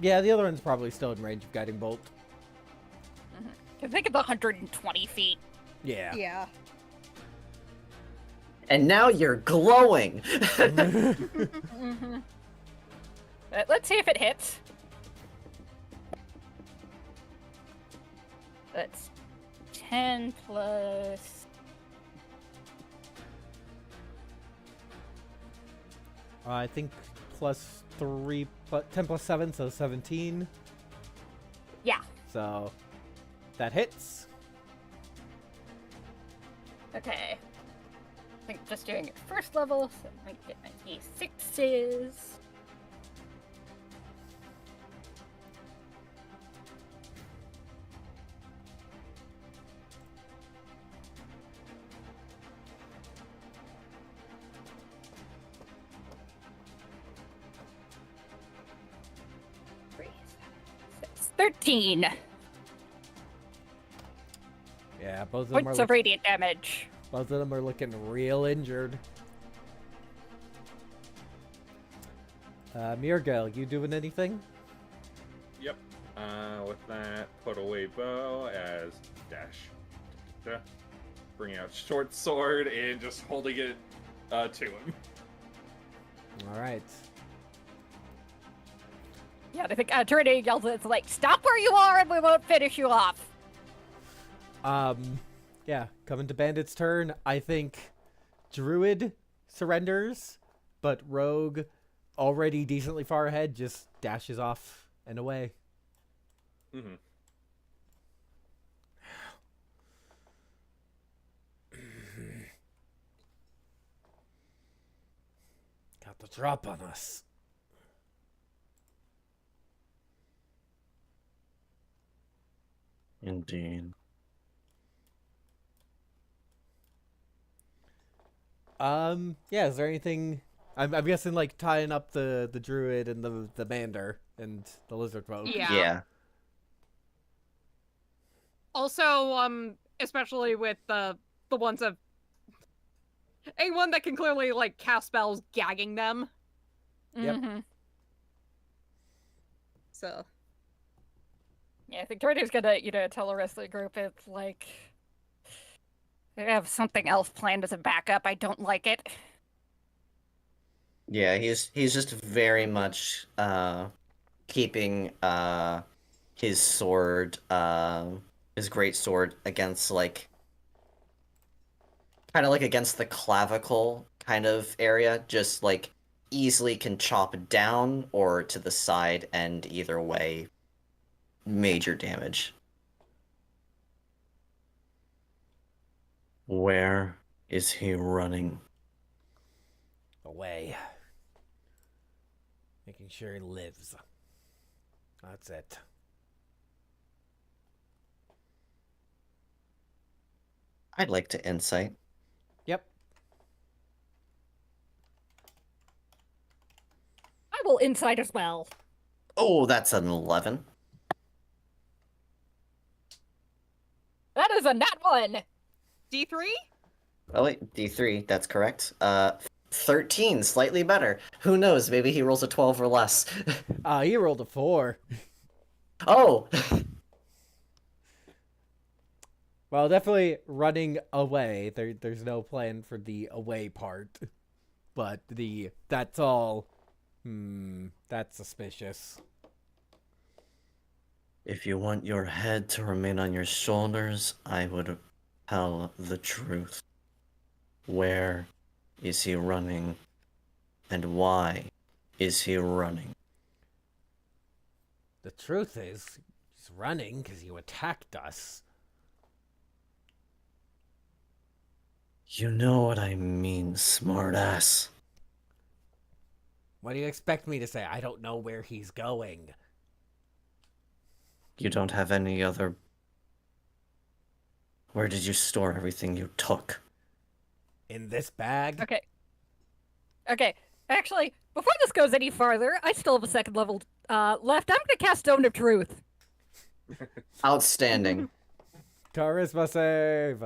Yeah, the other one's probably still in range of guiding bolt. I think it's 120 feet. Yeah. Yeah. And now you're glowing! Mm-hmm. Let's see if it hits. That's 10 plus... I think plus 3, 10 plus 7, so 17. Yeah. So that hits. Okay. I think just doing it first level, so I might get my D6s. That's 13 Yeah, both of them points are of radiant damage. both of them are looking real injured. Mirgel, you doing anything? Yep. With that, put away bow as dash. Bring out short sword and just holding it to him. All right. Yeah, I think Trinity yells, it's like, stop where you are and we won't finish you off. Yeah, coming to Bandit's turn. I think Druid surrenders, but Rogue, already decently far ahead, just dashes off and away. Mm-hmm. Got the drop on us. Indeed. Yeah, is there anything... I'm guessing, like, tying up the druid and the bander and the lizard folk. Yeah. Also, especially with the ones of anyone that can clearly like cast spells, gagging them. Yep. Mm-hmm. So Yeah, I think Trinity's gonna, tell the rest of the group it's like, I have something else planned as a backup. I don't like it. Yeah, he's just very much keeping his sword, his great sword against kind of like against the clavicle kind of area, just like easily can chop down or to the side, and either way, major damage. Where is he running? Away. Making sure he lives. That's it. I'd like to insight. Yep. I will insight as well. Oh, that's an 11. That is a nat 1. D3? Oh wait, D3, that's correct. 13, slightly better. Who knows, maybe he rolls a 12 or less. He rolled a 4. Oh! Well, definitely running away. There's no plan for the away part. But that's all. That's suspicious. If you want your head to remain on your shoulders, I would tell the truth. Where is he running? And why is he running? The truth is, he's running because you attacked us. You know what I mean, smartass. What do you expect me to say? I don't know where he's going. You don't have any other... Where did you store everything you took? In this bag? Okay. Okay. Actually, before this goes any farther, I still have a second level left. I'm gonna cast Stone of Truth. Outstanding. Charisma save!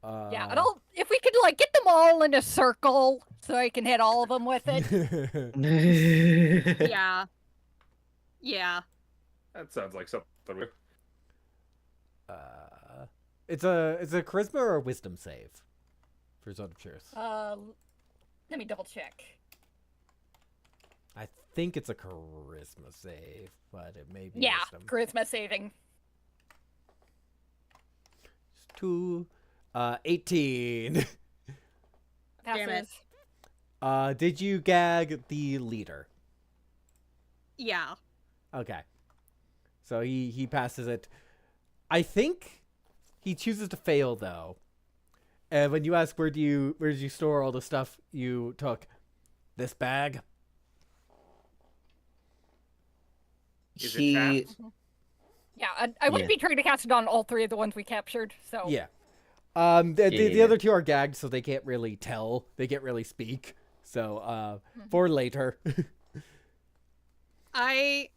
Yeah, and if we could, like, get them all in a circle so I can hit all of them with it. Yeah. Yeah. That sounds like something weird. It's a charisma or a wisdom save? For Zone of Truth. Let me double check. I think it's a charisma save, but it may be Yeah, wisdom. charisma saving. 2, 18. Damn it. Passes. Did you gag the leader? Yeah. Okay. So he passes it. I think he chooses to fail though. And when you ask where did you store all the stuff you took, this bag? Is it He... trapped? Yeah, I wouldn't Yeah. be trying to cast it on all 3 of the ones we captured, so... Yeah. The Yeah. other 2 are gagged, so they can't really tell. They can't really speak. So for later. Okay,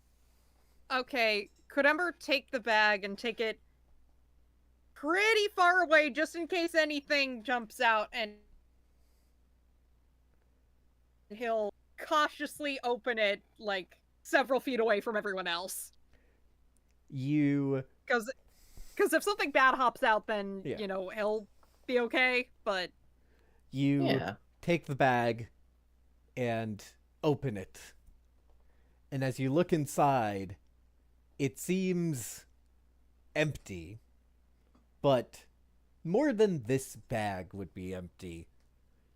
could Ember take the bag and take it pretty far away just in case anything jumps out, and he'll cautiously open it like several feet away from everyone else. You Because if something bad hops out, then, Yeah. you know, he'll be okay, but... Yeah. take the bag and open it. And as you look inside, it seems empty. But more than this bag would be empty.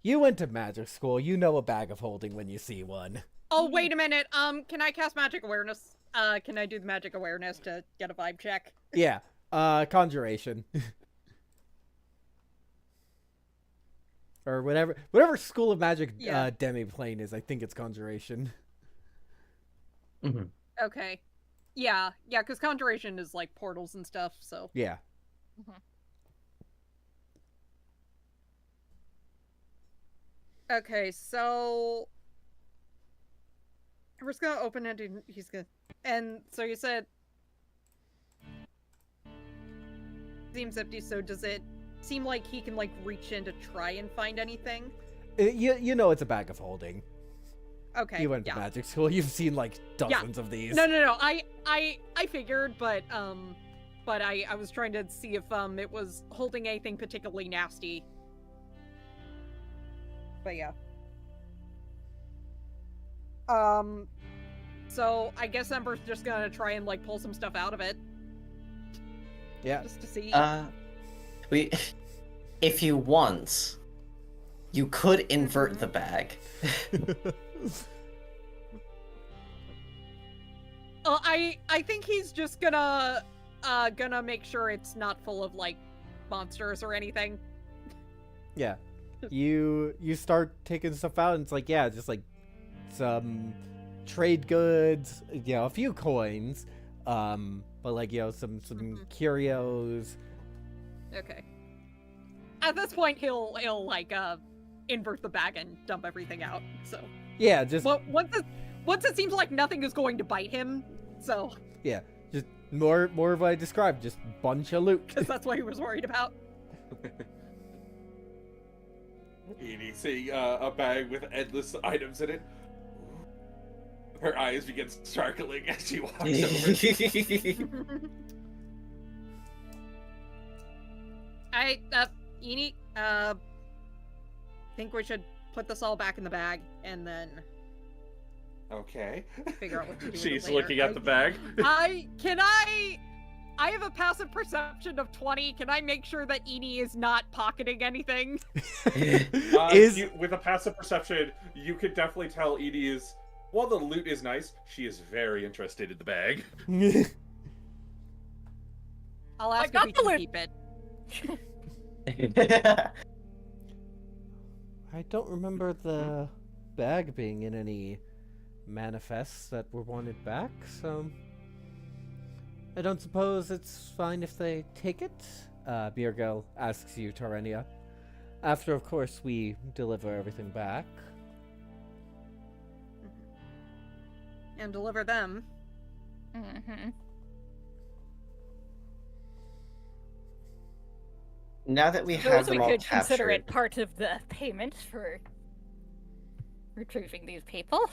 You went to magic school. You know a bag of holding when you see one. Oh, wait a minute. Can I cast magic awareness? Can I do the magic awareness to get a vibe check? Yeah. Conjuration. Or whatever school of magic Yeah. demi-plane is. I think it's conjuration. Mhm. Okay. Yeah, because conjuration is like portals and stuff, so... Yeah. Okay, so... We're just gonna open it and he's gonna... And so you said... Seems empty, so does it seem like he can, like, reach in to try and find anything? You know it's a bag of holding. Okay, You went to yeah. magic school. You've seen like dozens of these. No, I figured, but I was trying to see if it was holding anything particularly nasty. But yeah. So I guess Ember's just gonna try and like pull some stuff out of it Yeah. just to see. If you want, you could invert the bag. I think he's just gonna make sure it's not full of like monsters or anything. Yeah. You start taking stuff out and it's like, yeah, just like some trade goods, a few coins, but like, some curios. Okay. At this point, he'll like invert the bag and dump everything out. So Yeah, just well, once it seems like nothing is going to bite him, so yeah, just More of what I described, just bunch of loot. Because that's what he was worried about. Edie seeing a bag with endless items in it. Her eyes begin sparkling as she walks over. Eni, think we should put this all back in the bag and then Okay. figure out what to do with it She's later. looking at the bag. I have a passive perception of 20. Can I make sure that Eni is not pocketing anything? With a passive perception, you could definitely tell Edie is, while the loot is nice, she is very interested in the bag. I'll ask got if the we loot. can keep it. I don't remember the bag being in any manifests that were wanted back, so I don't suppose it's fine if they take it? Birgel asks you, Tarenia. After, of course, we deliver everything back. And deliver them. Mm-hmm. Now that we have Suppose we them all could consider captured, it part of the payment for retrieving these people.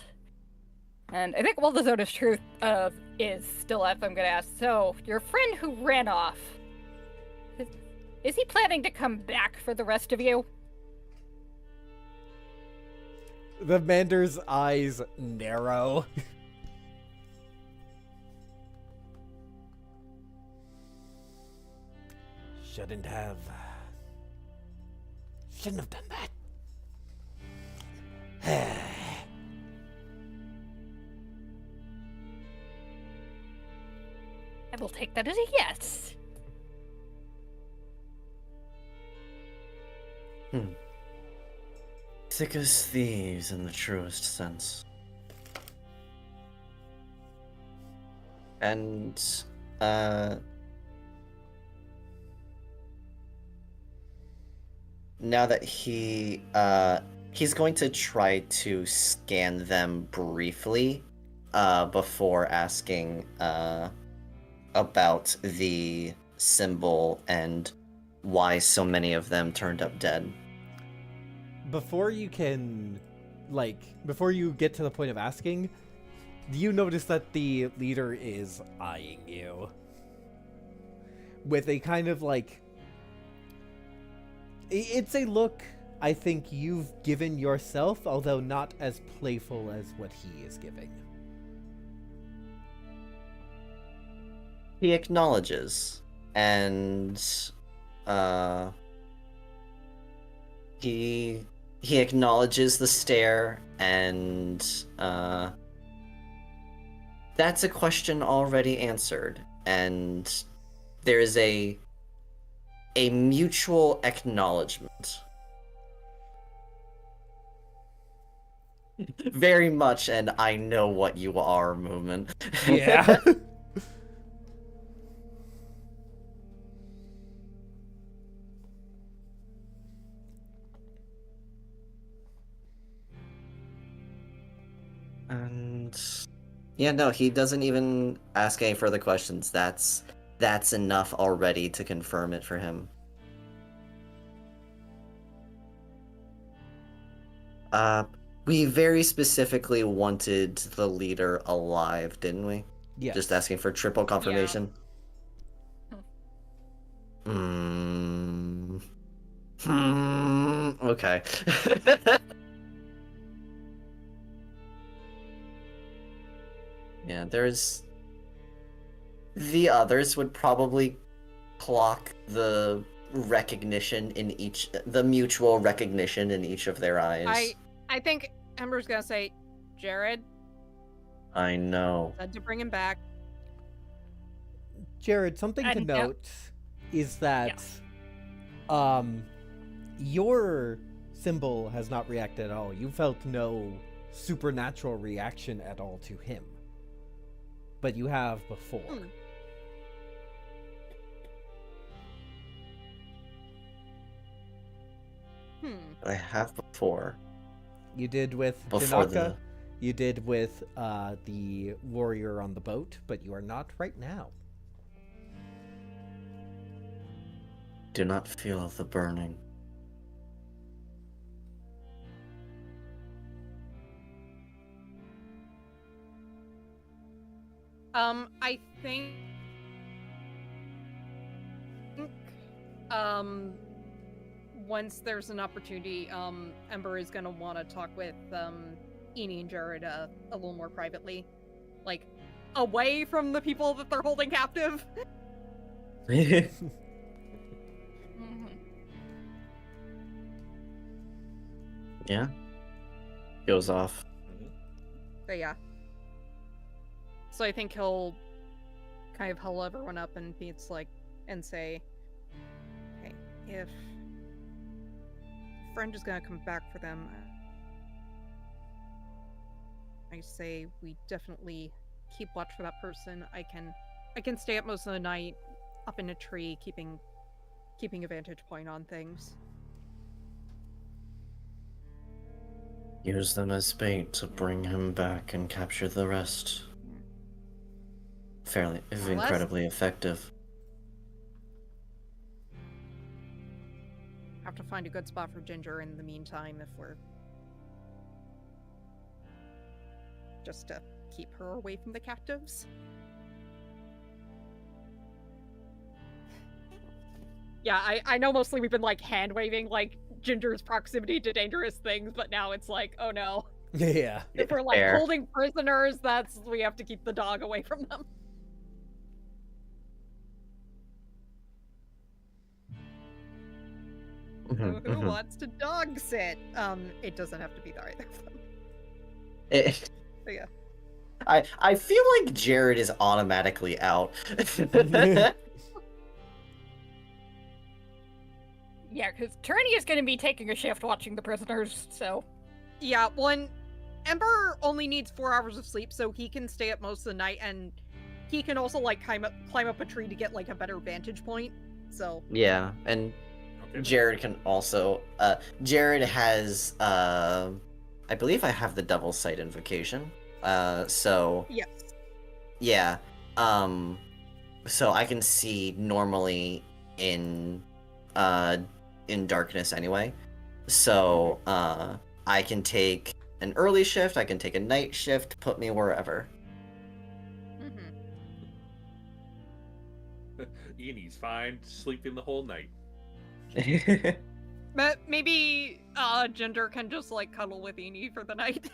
And I think while the zone of truth is still up, I'm gonna ask, so, your friend who ran off, is he planning to come back for the rest of you? The Mander's eyes narrow. Shouldn't have done that. I will take that as a yes. thick as thieves in the truest sense. And, now that he's going to try to scan them briefly, before asking, about the symbol and why so many of them turned up dead. Before you get to the point of asking, you notice that the leader is eyeing you with a kind of it's a look I think you've given yourself, although not as playful as what he is giving. He acknowledges, and he acknowledges the stare, and that's a question already answered, and there is a mutual acknowledgement. Very much an I know what you are movement. Yeah. And yeah, no, he doesn't even ask any further questions. That's enough already to confirm it for him. We very specifically wanted the leader alive, didn't we? Yes. Just asking for triple confirmation. Okay. Yeah, there's... The others would probably clock the recognition in each... The mutual recognition in each of their eyes. I think Ember's gonna say, Jared, I know. said to bring him back. Jared, something to And, note is that your symbol has not reacted at all. You felt no supernatural reaction at all to him. But you have before. I have before. You did with Before Janaka, you did with the warrior on the boat, but you are not right now. do not feel the burning. I think once there's an opportunity, Ember is gonna want to talk with Eni and Jared a little more privately, like away from the people that they're holding captive. Mhm. Yeah. Goes off. But yeah. So I think he'll kind of huddle everyone up and say, "Hey, if a friend is gonna come back for them, I say we definitely keep watch for that person. I can stay up most of the night, up in a tree, keeping a vantage point on things." Use them as bait to bring him back and capture the rest. Incredibly effective. Have to find a good spot for Ginger in the meantime if we're just to keep her away from the captives. Yeah, I know mostly we've been like hand waving like Ginger's proximity to dangerous things, but now it's like, oh no. Yeah. If we're like Fair. holding prisoners, we have to keep the dog away from them. So who wants to dog sit? It doesn't have to be either of them. But yeah. I feel like Jared is automatically out. Yeah, because Trini is going to be taking a shift watching the prisoners, so... Yeah, Ember only needs 4 hours of sleep, so he can stay up most of the night, and he can also like climb up a tree to get like a better vantage point. So Yeah, and Jared can also. Jared has. I believe I have the Devil's Sight invocation. So yes. yeah. So I can see normally in darkness anyway. So I can take an early shift. I can take a night shift. Put me wherever. Eni's fine, sleeping the whole night. But maybe Ginger can just like cuddle with Eni for the night.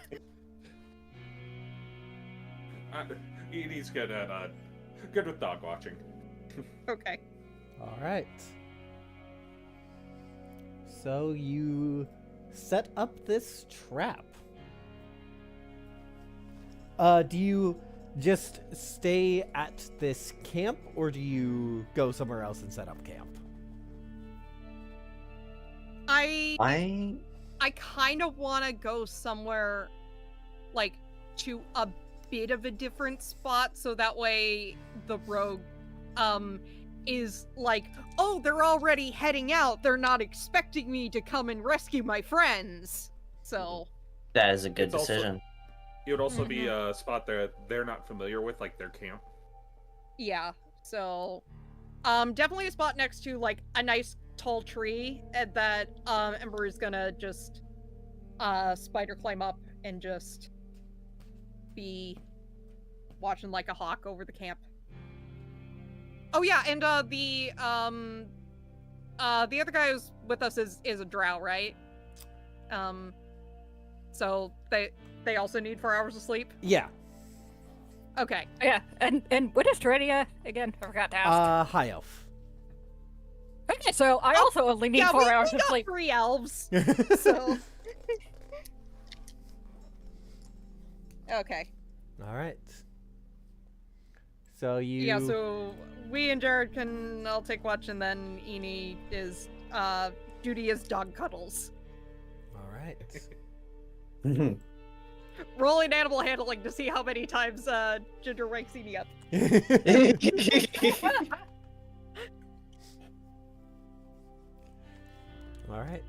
Eni's good at good with dog watching. Okay. All right. So you set up this trap. Do you just stay at this camp, or do you go somewhere else and set up camp? I kind of want to go somewhere like to a bit of a different spot, so that way the rogue is like, oh, they're already heading out, they're not expecting me to come and rescue my friends. So that is a good It's also- decision. It would also be a spot that they're not familiar with, like their camp. yeah, so definitely a spot next to like a nice tall tree that Ember is gonna just spider climb up and just be watching like a hawk over the camp. Oh yeah, and the other guy who's with us is a drow, right? So they also need 4 hours of sleep. Yeah. Okay. Yeah, and what is Trini again? I forgot to ask. High elf. Okay, so I also only need 4 hours we of got sleep. 3 elves. So okay. All right. So you. Yeah, so we and Jared I'll take watch, and then Eni is duty is dog cuddles. All right. Rolling animal handling to see how many times Ginger wakes Eni up. All right.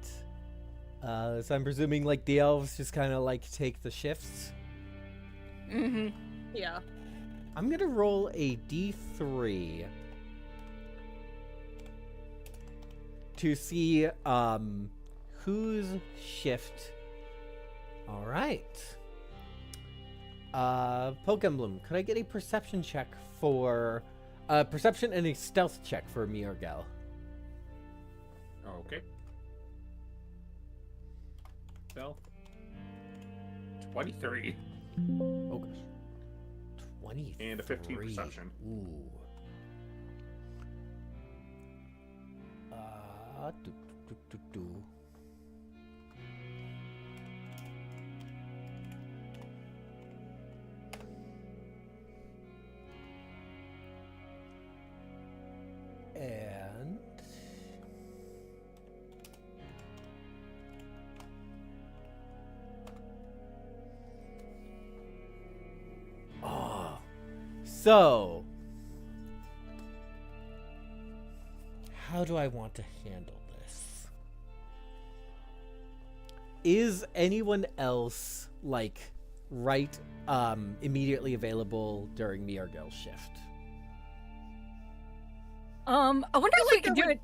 So I'm presuming like the elves just kind of like take the shifts. Mm-hmm. Yeah. I'm gonna roll a d3. to see whose shift. All right. Poke Emblem, could I get a perception check for perception and a stealth check for Miergel? Okay. Well, 23. Oh gosh. 20 And a 15 perception. Ooh. Do, do, do, do. And so how do I want to handle this? Is anyone else like immediately available during Miergel's shift? I wonder if we can do it.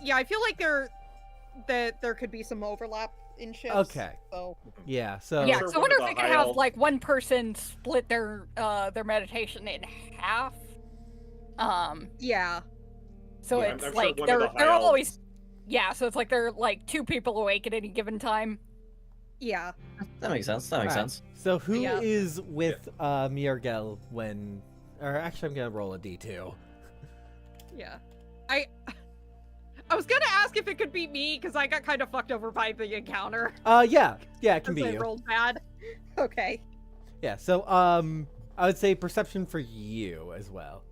Yeah, I feel like there could be some overlap in shifts. Okay. So Yeah, so Yeah, Sure, so I one wonder of if we the could high have elf- like one person split their meditation in half. yeah. So Yeah, it's I'm sure like one of the they're high always so it's like they're like 2 people awake at any given time. Yeah. That makes sense. That makes Alright. sense. So who Yeah. is with Miergel when? Or actually, I'm gonna roll a d2. Yeah. I was gonna ask if it could be me because I got kind of fucked over by the encounter. Yeah, it can be I you. rolled bad. Okay. Yeah, so I would say perception for you as well.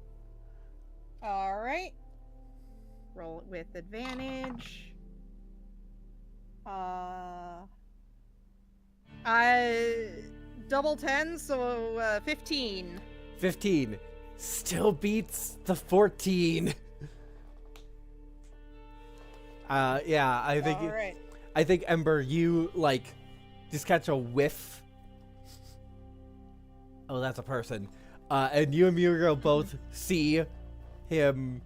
All right. Roll it with advantage. Double 10, so 15. 15 still beats the 14. Yeah, I think All right. I think Ember, you like just catch a whiff. Oh, that's a person. And you and Muriel both see him,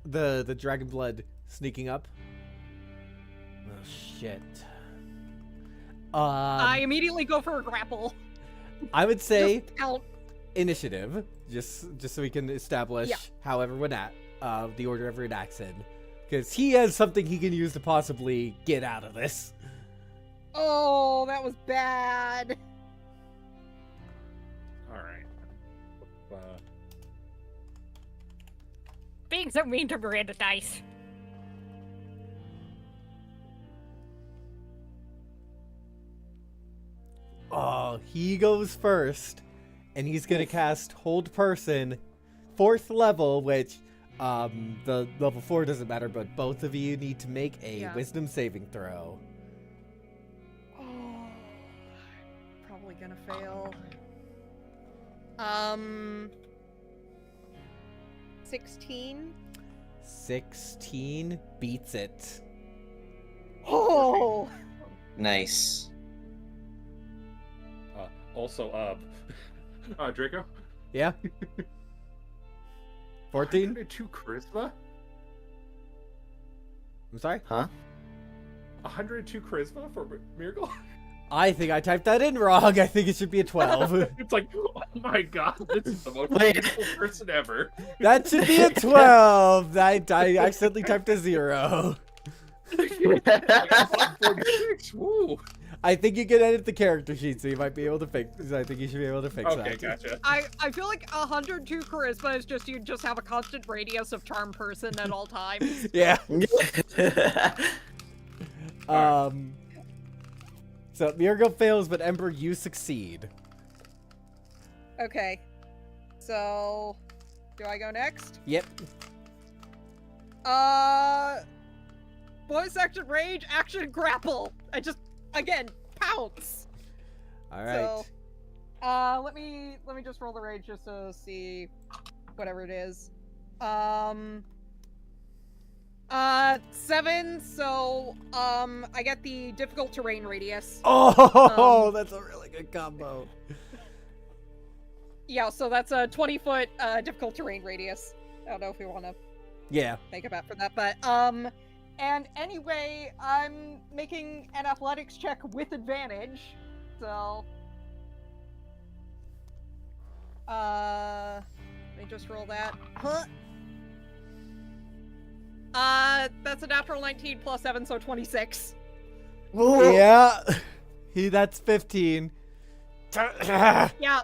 the dragon blood sneaking up. Oh shit. I immediately go for a grapple. I would say Just count. initiative, just so we can establish Yeah. how everyone the order everyone acts in, because he has something he can use to possibly get out of this. Oh, that was bad. All right. Being so mean to Miranda Dice. Oh, he goes first, and he's gonna cast Hold Person, 4th level, which the level 4 doesn't matter, but both of you need to make a Yeah. Wisdom saving throw. Oh, probably gonna fail. 16. 16 beats it. Oh, Nice. Also, Draco. Yeah. 14. 102 charisma. I'm sorry. Huh? 102 charisma for Miracle. I think I typed that in wrong. I think it should be a 12. It's like, oh my god, this is the most Wait. beautiful person ever. That should be a 12. I accidentally typed a 0. 46. Woo. I think you can edit the character sheet, so you might be able to fix. I think you should be able to fix Okay, that. gotcha. I feel like 102 charisma is just you just have a constant radius of charm person at all times. Yeah. So Miracle fails, but Ember, you succeed. Okay. So, do I go next? Yep. Bonus action rage, action grapple. I just again pounce. All right. So, let me just roll the rage just to see whatever it is. 7. So, I get the difficult terrain radius. Oh, that's a really good combo. Yeah, so that's a 20-foot difficult terrain radius. I don't know if we want to Yeah. make a bet for that. But and anyway, I'm making an athletics check with advantage. So let me just roll that. Huh. That's a natural 19 plus 7, so 26. Yeah. That's 15. Yeah.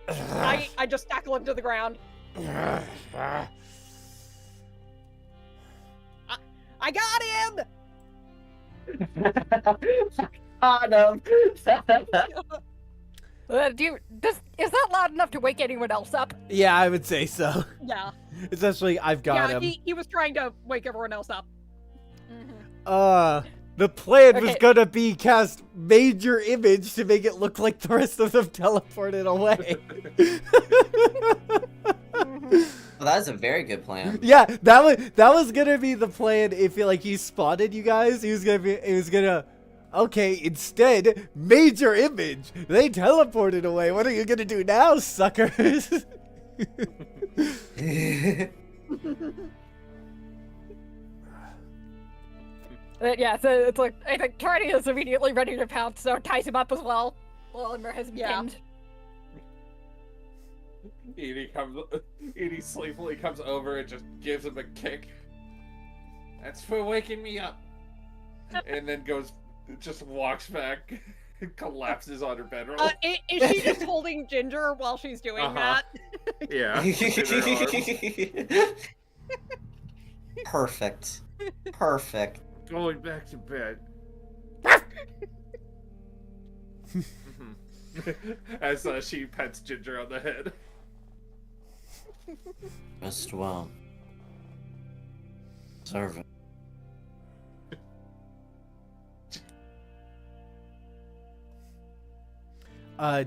I just tackle him to the ground. I got him! Got him! Is that loud enough to wake anyone else up? Yeah, I would say so. Yeah. Essentially, I've got Yeah, him. he was trying to wake everyone else up. The plan was Okay. gonna be cast Major Image to make it look like the rest of them teleported away. Well, that was a very good plan. Yeah, that was gonna be the plan if he spotted you guys. He was gonna okay, instead, Major Image. They teleported away. What are you gonna do now, suckers? Yeah, so it's like, I think Tiny is immediately ready to pounce, so ties him up as well. While Ember has him pinned. Edie sleepily comes over and just gives him a kick. That's for waking me up. And then just walks back, collapses on her bedroll. Is she just holding Ginger while she's doing that? Yeah. Perfect. Perfect. Going back to bed. As she pets Ginger on the head. Rest well. Servant.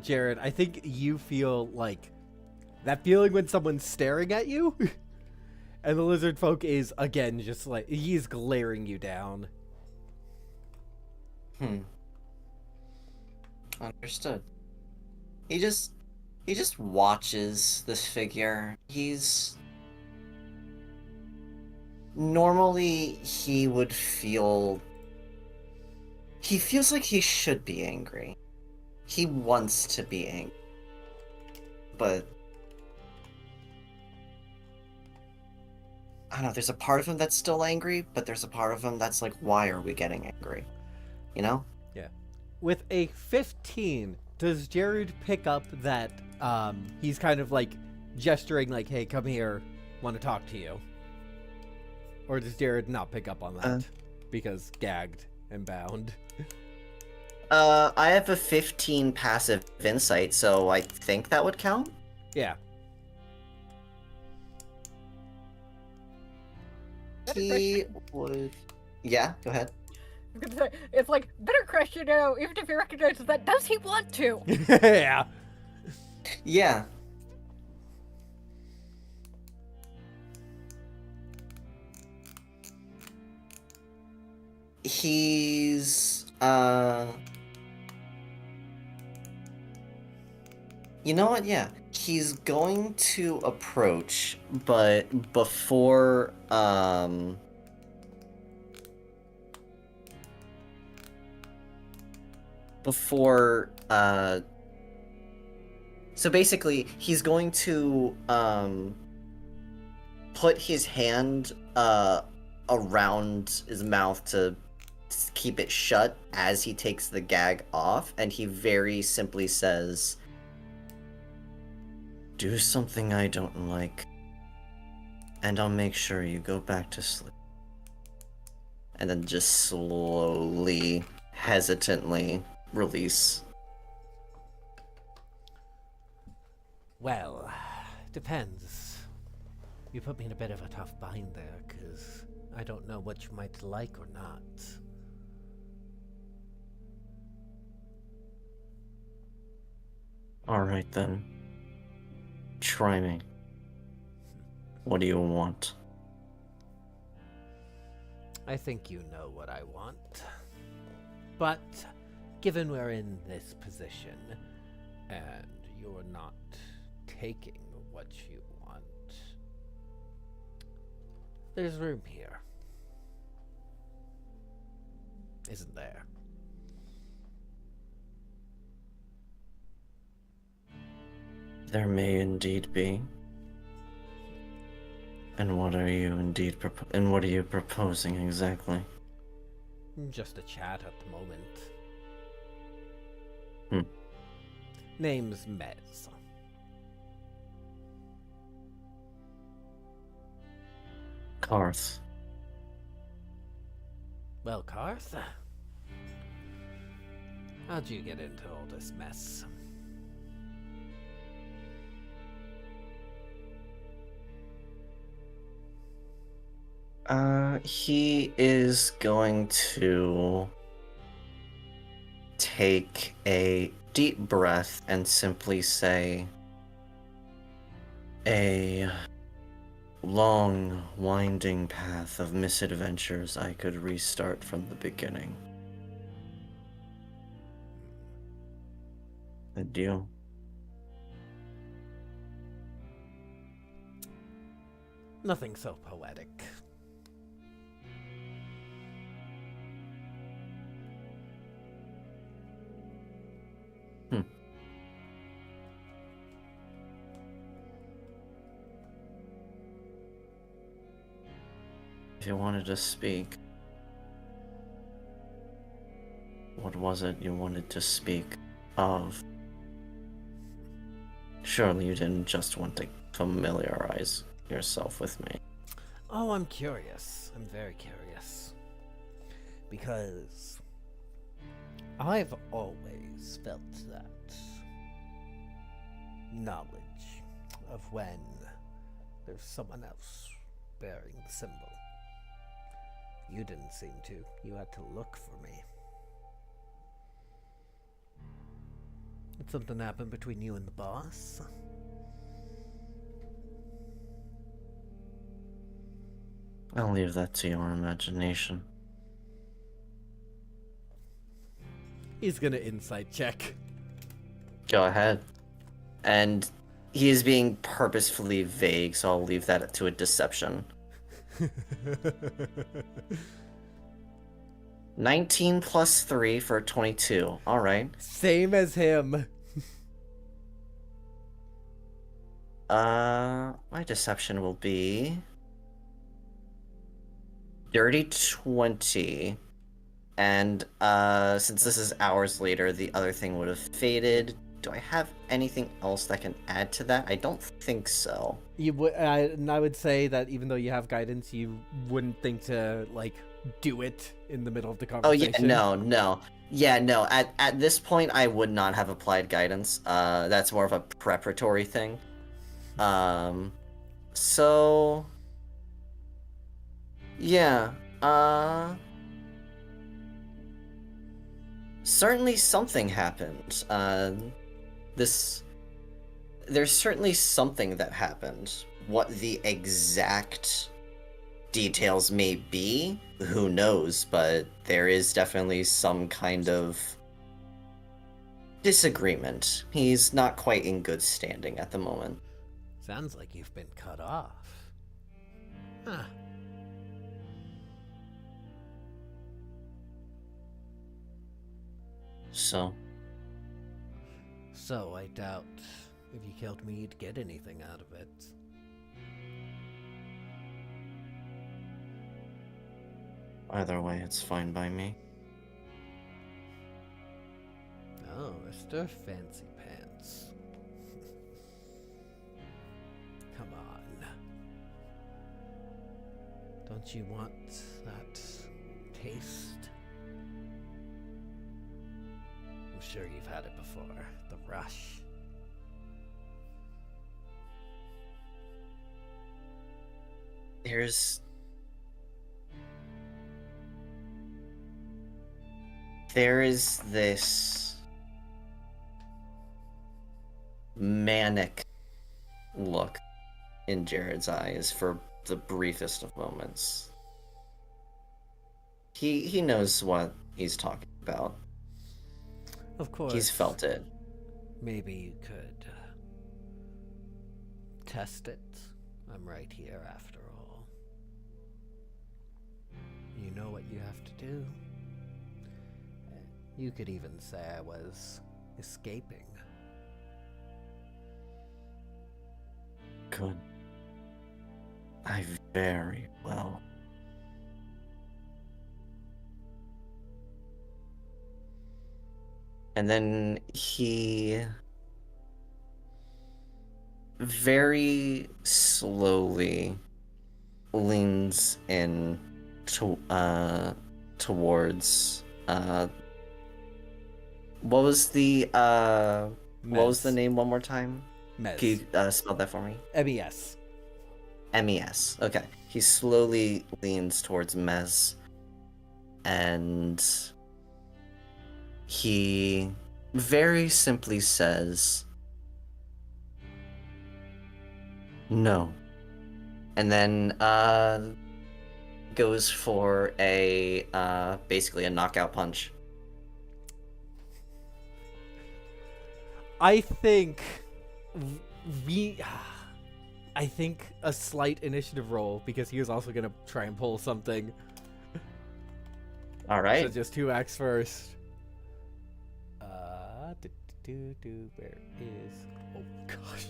Jared, I think you feel like that feeling when someone's staring at you, and the lizard folk is again just like he's glaring you down. Understood. He just watches this figure. Normally he would feel... He feels like he should be angry. He wants to be angry. But... I don't know, there's a part of him that's still angry, but there's a part of him that's like, why are we getting angry? You know? Yeah. With a 15, does Jared pick up that he's kind of like gesturing like, hey, come here, want to talk to you? Or does Jared not pick up on that? Because gagged and bound. I have a 15 passive insight, so I think that would count? Yeah. He would... Yeah, go ahead. I'm gonna say, it's like, better question, even if he recognizes that, does he want to? Yeah. Yeah. He's, You know what? Yeah. He's going to approach, but before, so basically, he's going to, put his hand, around his mouth to keep it shut as he takes the gag off, and he very simply says, "Do something I don't like, and I'll make sure you go back to sleep." And then just slowly, hesitantly release. Well, depends. You put me in a bit of a tough bind there, because I don't know what you might like or not. Alright then. Try me. What do you want? I think you know what I want. But, given we're in this position, and you're not taking what you want, There's room here. Isn't there? There may indeed be. And what are you and what are you proposing exactly? Just a chat at the moment. Hmm. Name's Mez. Karth. Well, Karth, how'd you get into all this mess? He is going to take a deep breath and simply say, a long, winding path of misadventures I could restart from the beginning. And you? Nothing so poetic. If you wanted to speak, what was it you wanted to speak of? Surely you didn't just want to familiarize yourself with me. Oh, I'm curious. I'm very curious. Because I've always felt that knowledge of when there's someone else bearing the symbol. You didn't seem to. You had to look for me. Did something happen between you and the boss? I'll leave that to your imagination. He's gonna insight check. Go ahead. And he is being purposefully vague, so I'll leave that to a deception. 19 plus 3 for 22. Alright. Same as him. My deception will be dirty 20. And since this is hours later, the other thing would have faded. Do I have anything else that can add to that? I don't think so. You would, and I would say that even though you have guidance, you wouldn't think to like do it in the middle of the Oh yeah, conversation. no. Yeah, no. At this point, I would not have applied guidance. That's more of a preparatory thing. So yeah. Certainly something happened. There's certainly something that happened. What the exact details may be, who knows, but there is definitely some kind of disagreement. He's not quite in good standing at the moment. Sounds like you've been cut off. Huh. So I doubt if you killed me, you'd get anything out of it. Either way, it's fine by me. Oh, Mr. Fancy Pants. Come on. Don't you want that taste? I'm sure you've had it before. The rush. There is this manic look in Jared's eyes for the briefest of moments. He knows what he's talking about. Of course. He's felt it. Maybe you could test it. I'm right here after all. know what you have to do. You could even say I was escaping. Good. I very well. And then he very slowly leans in towards what was the name one more time? Mez. Can you spell that for me? MES. MES. Okay. He slowly leans towards Mez, and he very simply says, "No," and then goes for a basically a knockout punch. I think a slight initiative roll, because he was also gonna try and pull something. All right. So just 2x first. Where is? Oh gosh.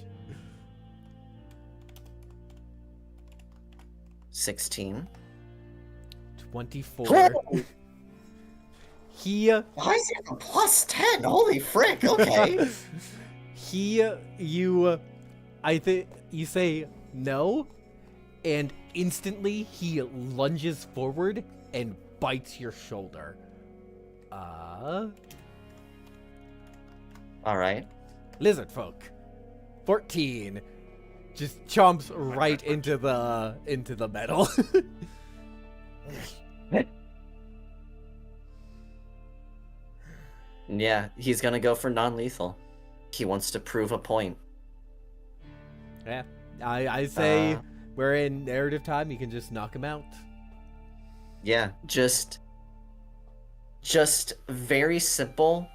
16. 24. Oh! He Why is it a plus 10? Holy frick! Okay. you say no, and instantly he lunges forward and bites your shoulder. All right. Lizard folk. 14. Just chomps right into the metal. Yeah, he's gonna go for non-lethal. He wants to prove a point. Yeah, I say we're in narrative time. You can just knock him out. Yeah, just very simple.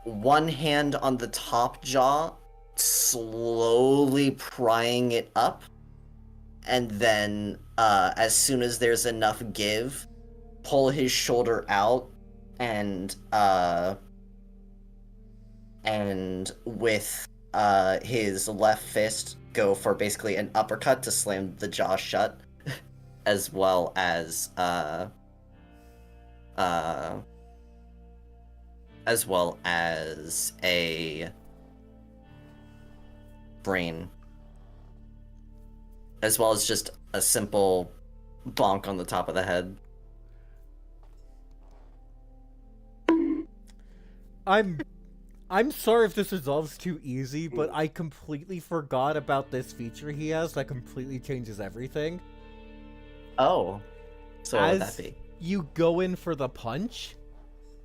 One hand on the top jaw, slowly prying it up, and then as soon as there's enough give, pull his shoulder out, and with his left fist go for basically an uppercut to slam the jaw shut, as well as a brain, as well as just a simple bonk on the top of the head. I'm sorry if this resolves too easy, but I completely forgot about this feature he has that completely changes everything. Oh, so what would that be? You go in for the punch,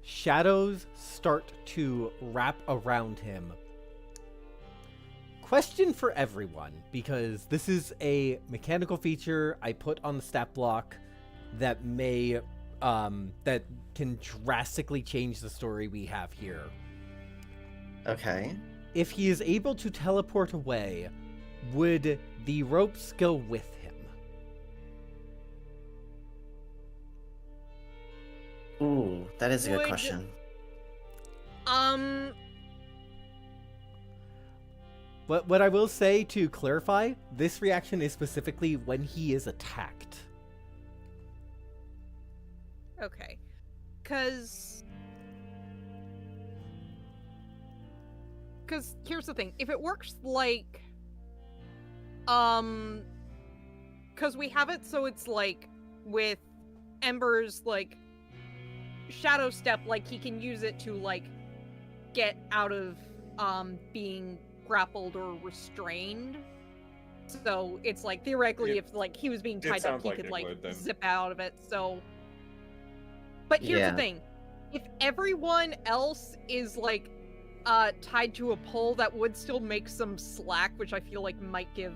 shadows start to wrap around him. Question for everyone, because this is a mechanical feature I put on the stat block that may that can drastically change the story we have here. Okay. If he is able to teleport away, would the ropes go with him? Ooh, that is a good Would- question. What I will say to clarify, this reaction is specifically when he is attacked. Okay. Because here's the thing. If it works like... Because we have it so it's like with Ember's, like, Shadow Step, like, he can use it to, like, get out of being grappled or restrained. So it's like, theoretically, if, like, he was being tied up, he could, like, zip out of it, so... But here's Yeah. the thing. If everyone else is, like, tied to a pole, that would still make some slack, which I feel like might give,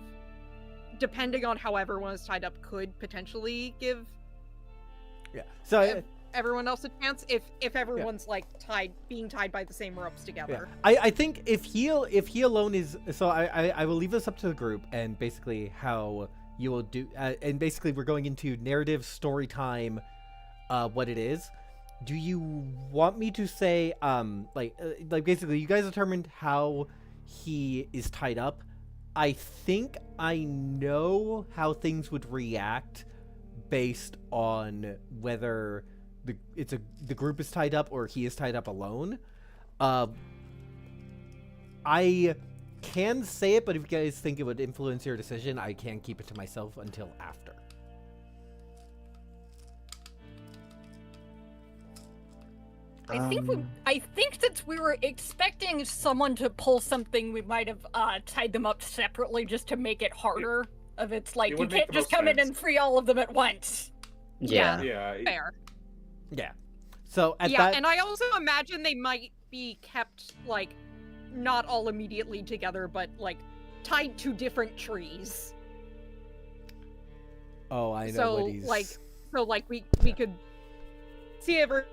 depending on how everyone is tied up, could potentially give Yeah. So everyone else a chance if everyone's like being tied by the same ropes together. I think if he alone is, so I will leave this up to the group and basically how you will do, and basically we're going into narrative story time. What it is. Do you want me to say, like basically, you guys determined how he is tied up. I think I know how things would react based on whether the group is tied up or he is tied up alone. I can say it, but if you guys think it would influence your decision, I can keep it to myself until after. I think since we were expecting someone to pull something, we might have tied them up separately just to make it harder. It's like It you would make can't the just most come in sense. and free all of them at once. Yeah. Yeah. Fair. Yeah. So at Yeah, that, and I also imagine they might be kept, like, not all immediately together, but, like, tied to different trees. oh, I know So, what he's like, we could see everyone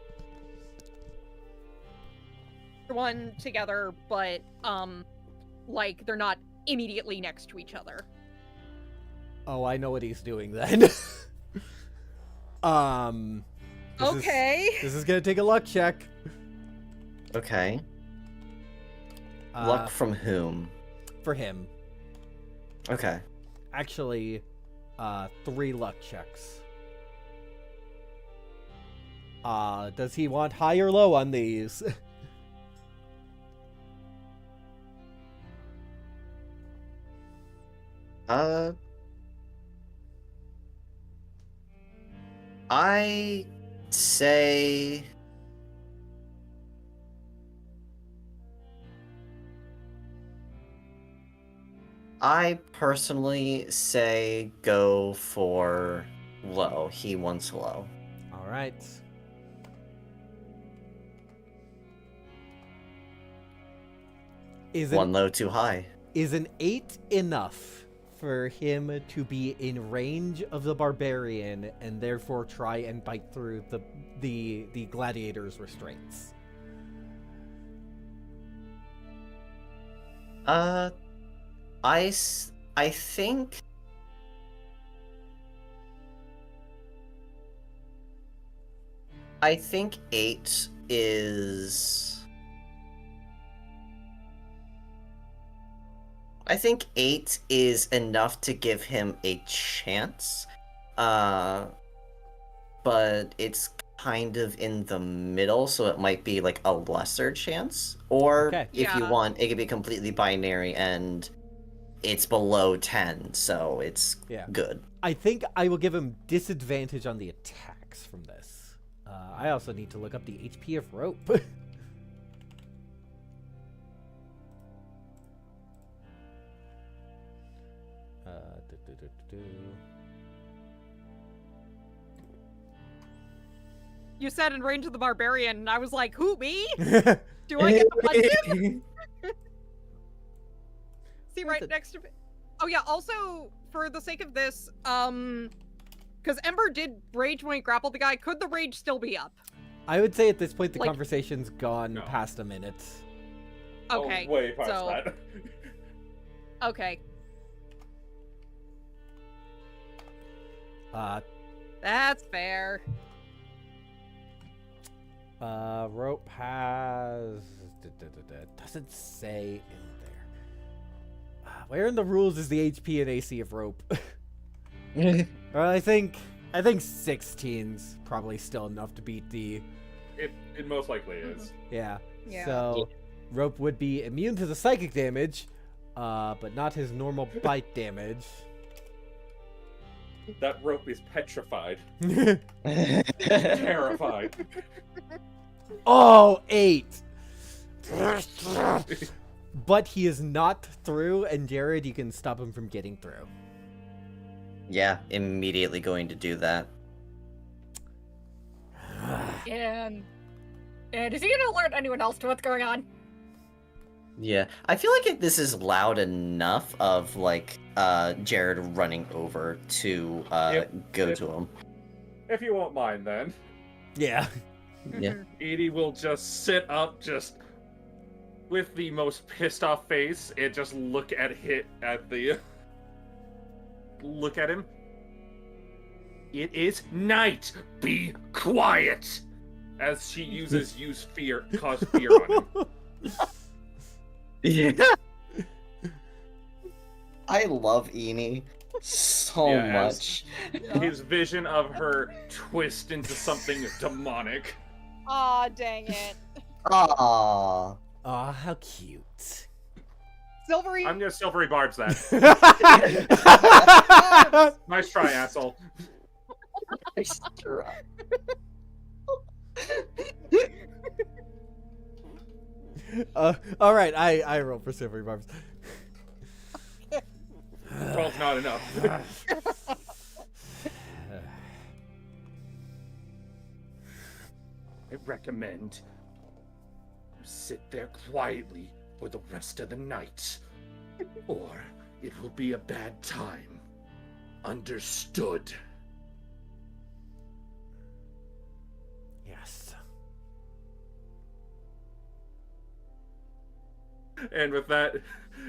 together, but, like, they're not immediately next to each other. Oh, I know what he's doing then. This is gonna take a luck check. Okay. Luck from whom? For him. Okay. Actually, 3 luck checks. Does he want high or low on these? I say I personally say go for low. He wants low. All right. One low, two high. Is an 8 enough for him to be in range of the barbarian and therefore try and bite through the gladiator's restraints? I think I think 8 is I think 8 is enough to give him a chance. But it's kind of in the middle, so it might be like a lesser chance. Or Okay. if you Yeah. want, it could be completely binary and it's below 10, so it's Yeah. good. I think I will give him disadvantage on the attacks from this. I also need to look up the HP of rope. You said in range of the barbarian, and I was like, who, me? Do I get to punch him? See right next to me. Oh yeah, also, for the sake of this, because Ember did rage when he grappled the guy, could the rage still be up? I would say at this point the Like- conversation's gone No. past a minute. Okay, Oh, way past so- that. Okay, that's fair. Rope has doesn't say in there. Where in the rules is the HP and AC of rope? Well, I think 16's probably still enough to beat the. It most likely is. Yeah. Yeah. So rope would be immune to the psychic damage, but not his normal bite damage. That rope is petrified. Terrified. Oh, 8. But he is not through, and Jared, you can stop him from getting through. Yeah, immediately going to do that. And is he gonna alert anyone else to what's going on? Yeah, I feel like this is loud enough of like Jared running over to go If- to him. If you won't mind, then Yeah. Yeah. Edie will just sit up, just with the most pissed off face, and just look at the look at him. It is night. Be quiet. As she uses cause fear on him. Yeah. I love Eni so Yeah, much. His vision of her twist into something demonic. Aw, dang it. Aww. Aw, how cute. Silvery. I'm gonna silvery barbs that. Nice try, asshole. All right, I roll for silvery barbs. 12's not enough. I recommend you sit there quietly for the rest of the night, or it will be a bad time. Understood? Yes. And with that,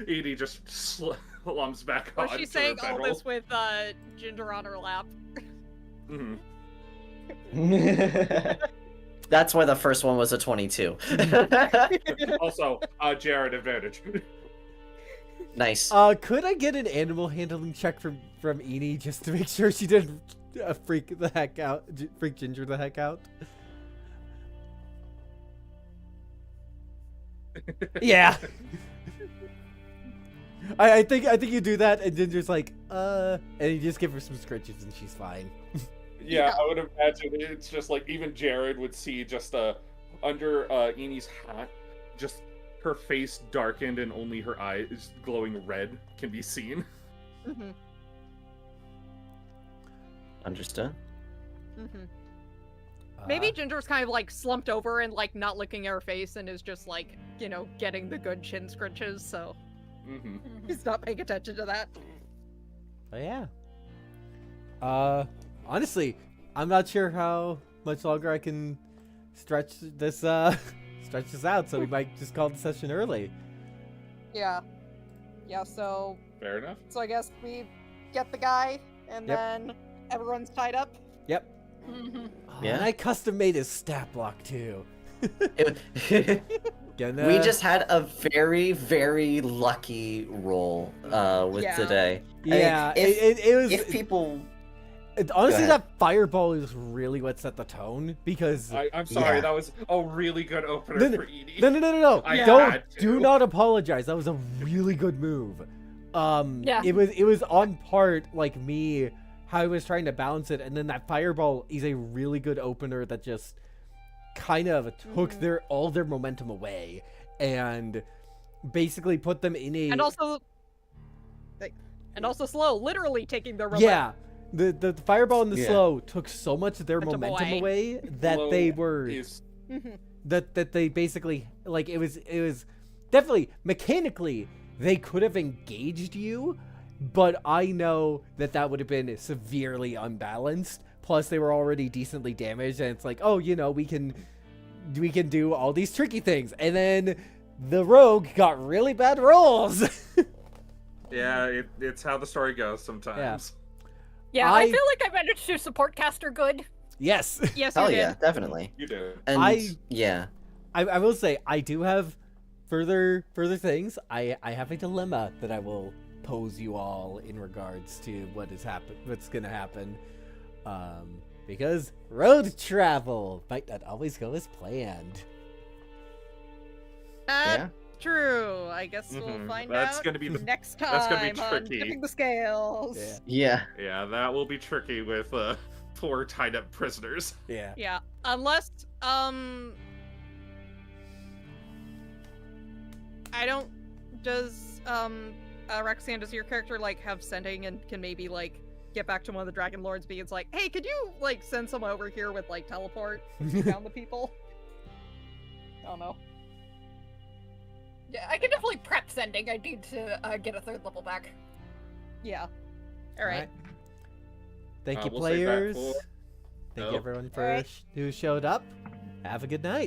Edie just slumps back on. Was she to saying her all bedroll. this with Ginger on her lap? Mhm. That's why the first one was a 22. Also, Jared advantage. Nice. Could I get an animal handling check from Eni just to make sure she didn't freak Ginger the heck out? Yeah. I think you do that, and Ginger's like, and you just give her some scritches, and she's fine. Yeah, I would imagine it's just like even Jared would see just under Eni's hat, just her face darkened and only her eyes glowing red can be seen. Mm-hmm. Understood. Mm-hmm. Maybe Ginger's kind of like slumped over and like not looking at her face and is just like, you know, getting the good chin scrunches, so Mm-hmm. he's not paying attention to that. But yeah. Honestly, I'm not sure how much longer I can stretch this out, so we might just call the session early. Yeah. Yeah, so Fair enough. I guess we get the guy and Yep. then everyone's tied up. Yep. Mhm. Oh, Yeah. And I custom made his stat block too. Gonna... We just had a very, very lucky roll with Yeah. today. Yeah, I mean, it was... if people... honestly, ahead. that fireball is really what set the tone, because... I'm sorry, Yeah. that was a really good opener No, for Edie. No. I Don't had to. do not apologize. That was a really good move. Yeah. It was on part like me, how I was trying to balance it, and then that fireball is a really good opener that just kind of took all their momentum away and basically put them in a And also slow, literally taking their yeah. The fireball and the Yeah. slow took so much of their Momentum momentum away that Slow they were is- that they basically like it was definitely mechanically they could have engaged you, but I know that would have been severely unbalanced. Plus they were already decently damaged, and it's like, oh, you know, we can do all these tricky things, and then the rogue got really bad rolls. Yeah, it's how the story goes sometimes. Yeah, I I- feel like I managed to support caster good. Yes. Yes, Hell you yeah, did. definitely. You do. And yeah. I will say I do have further things. I have a dilemma that I will pose you all in regards to what's gonna happen. Because road travel might not always go as planned. Yeah. True. I guess we'll Mhm. find That's out gonna be the- next time that's gonna be on tricky. Tipping the Scales. Yeah. Yeah. Yeah, that will be tricky with 4 tied up prisoners. Yeah. Yeah, unless I don't. Does Rexan, does your character like have sending and can maybe like get back to one of the Dragon Lords being like, hey, could you like send someone over here with like teleport down the people? I don't know. Yeah, I can definitely prep sending. I need to get a 3rd level back. Yeah. All right. Thank you, We'll save that players. for- Thank Oh. you, everyone, for Alright. who showed up. Have a good night.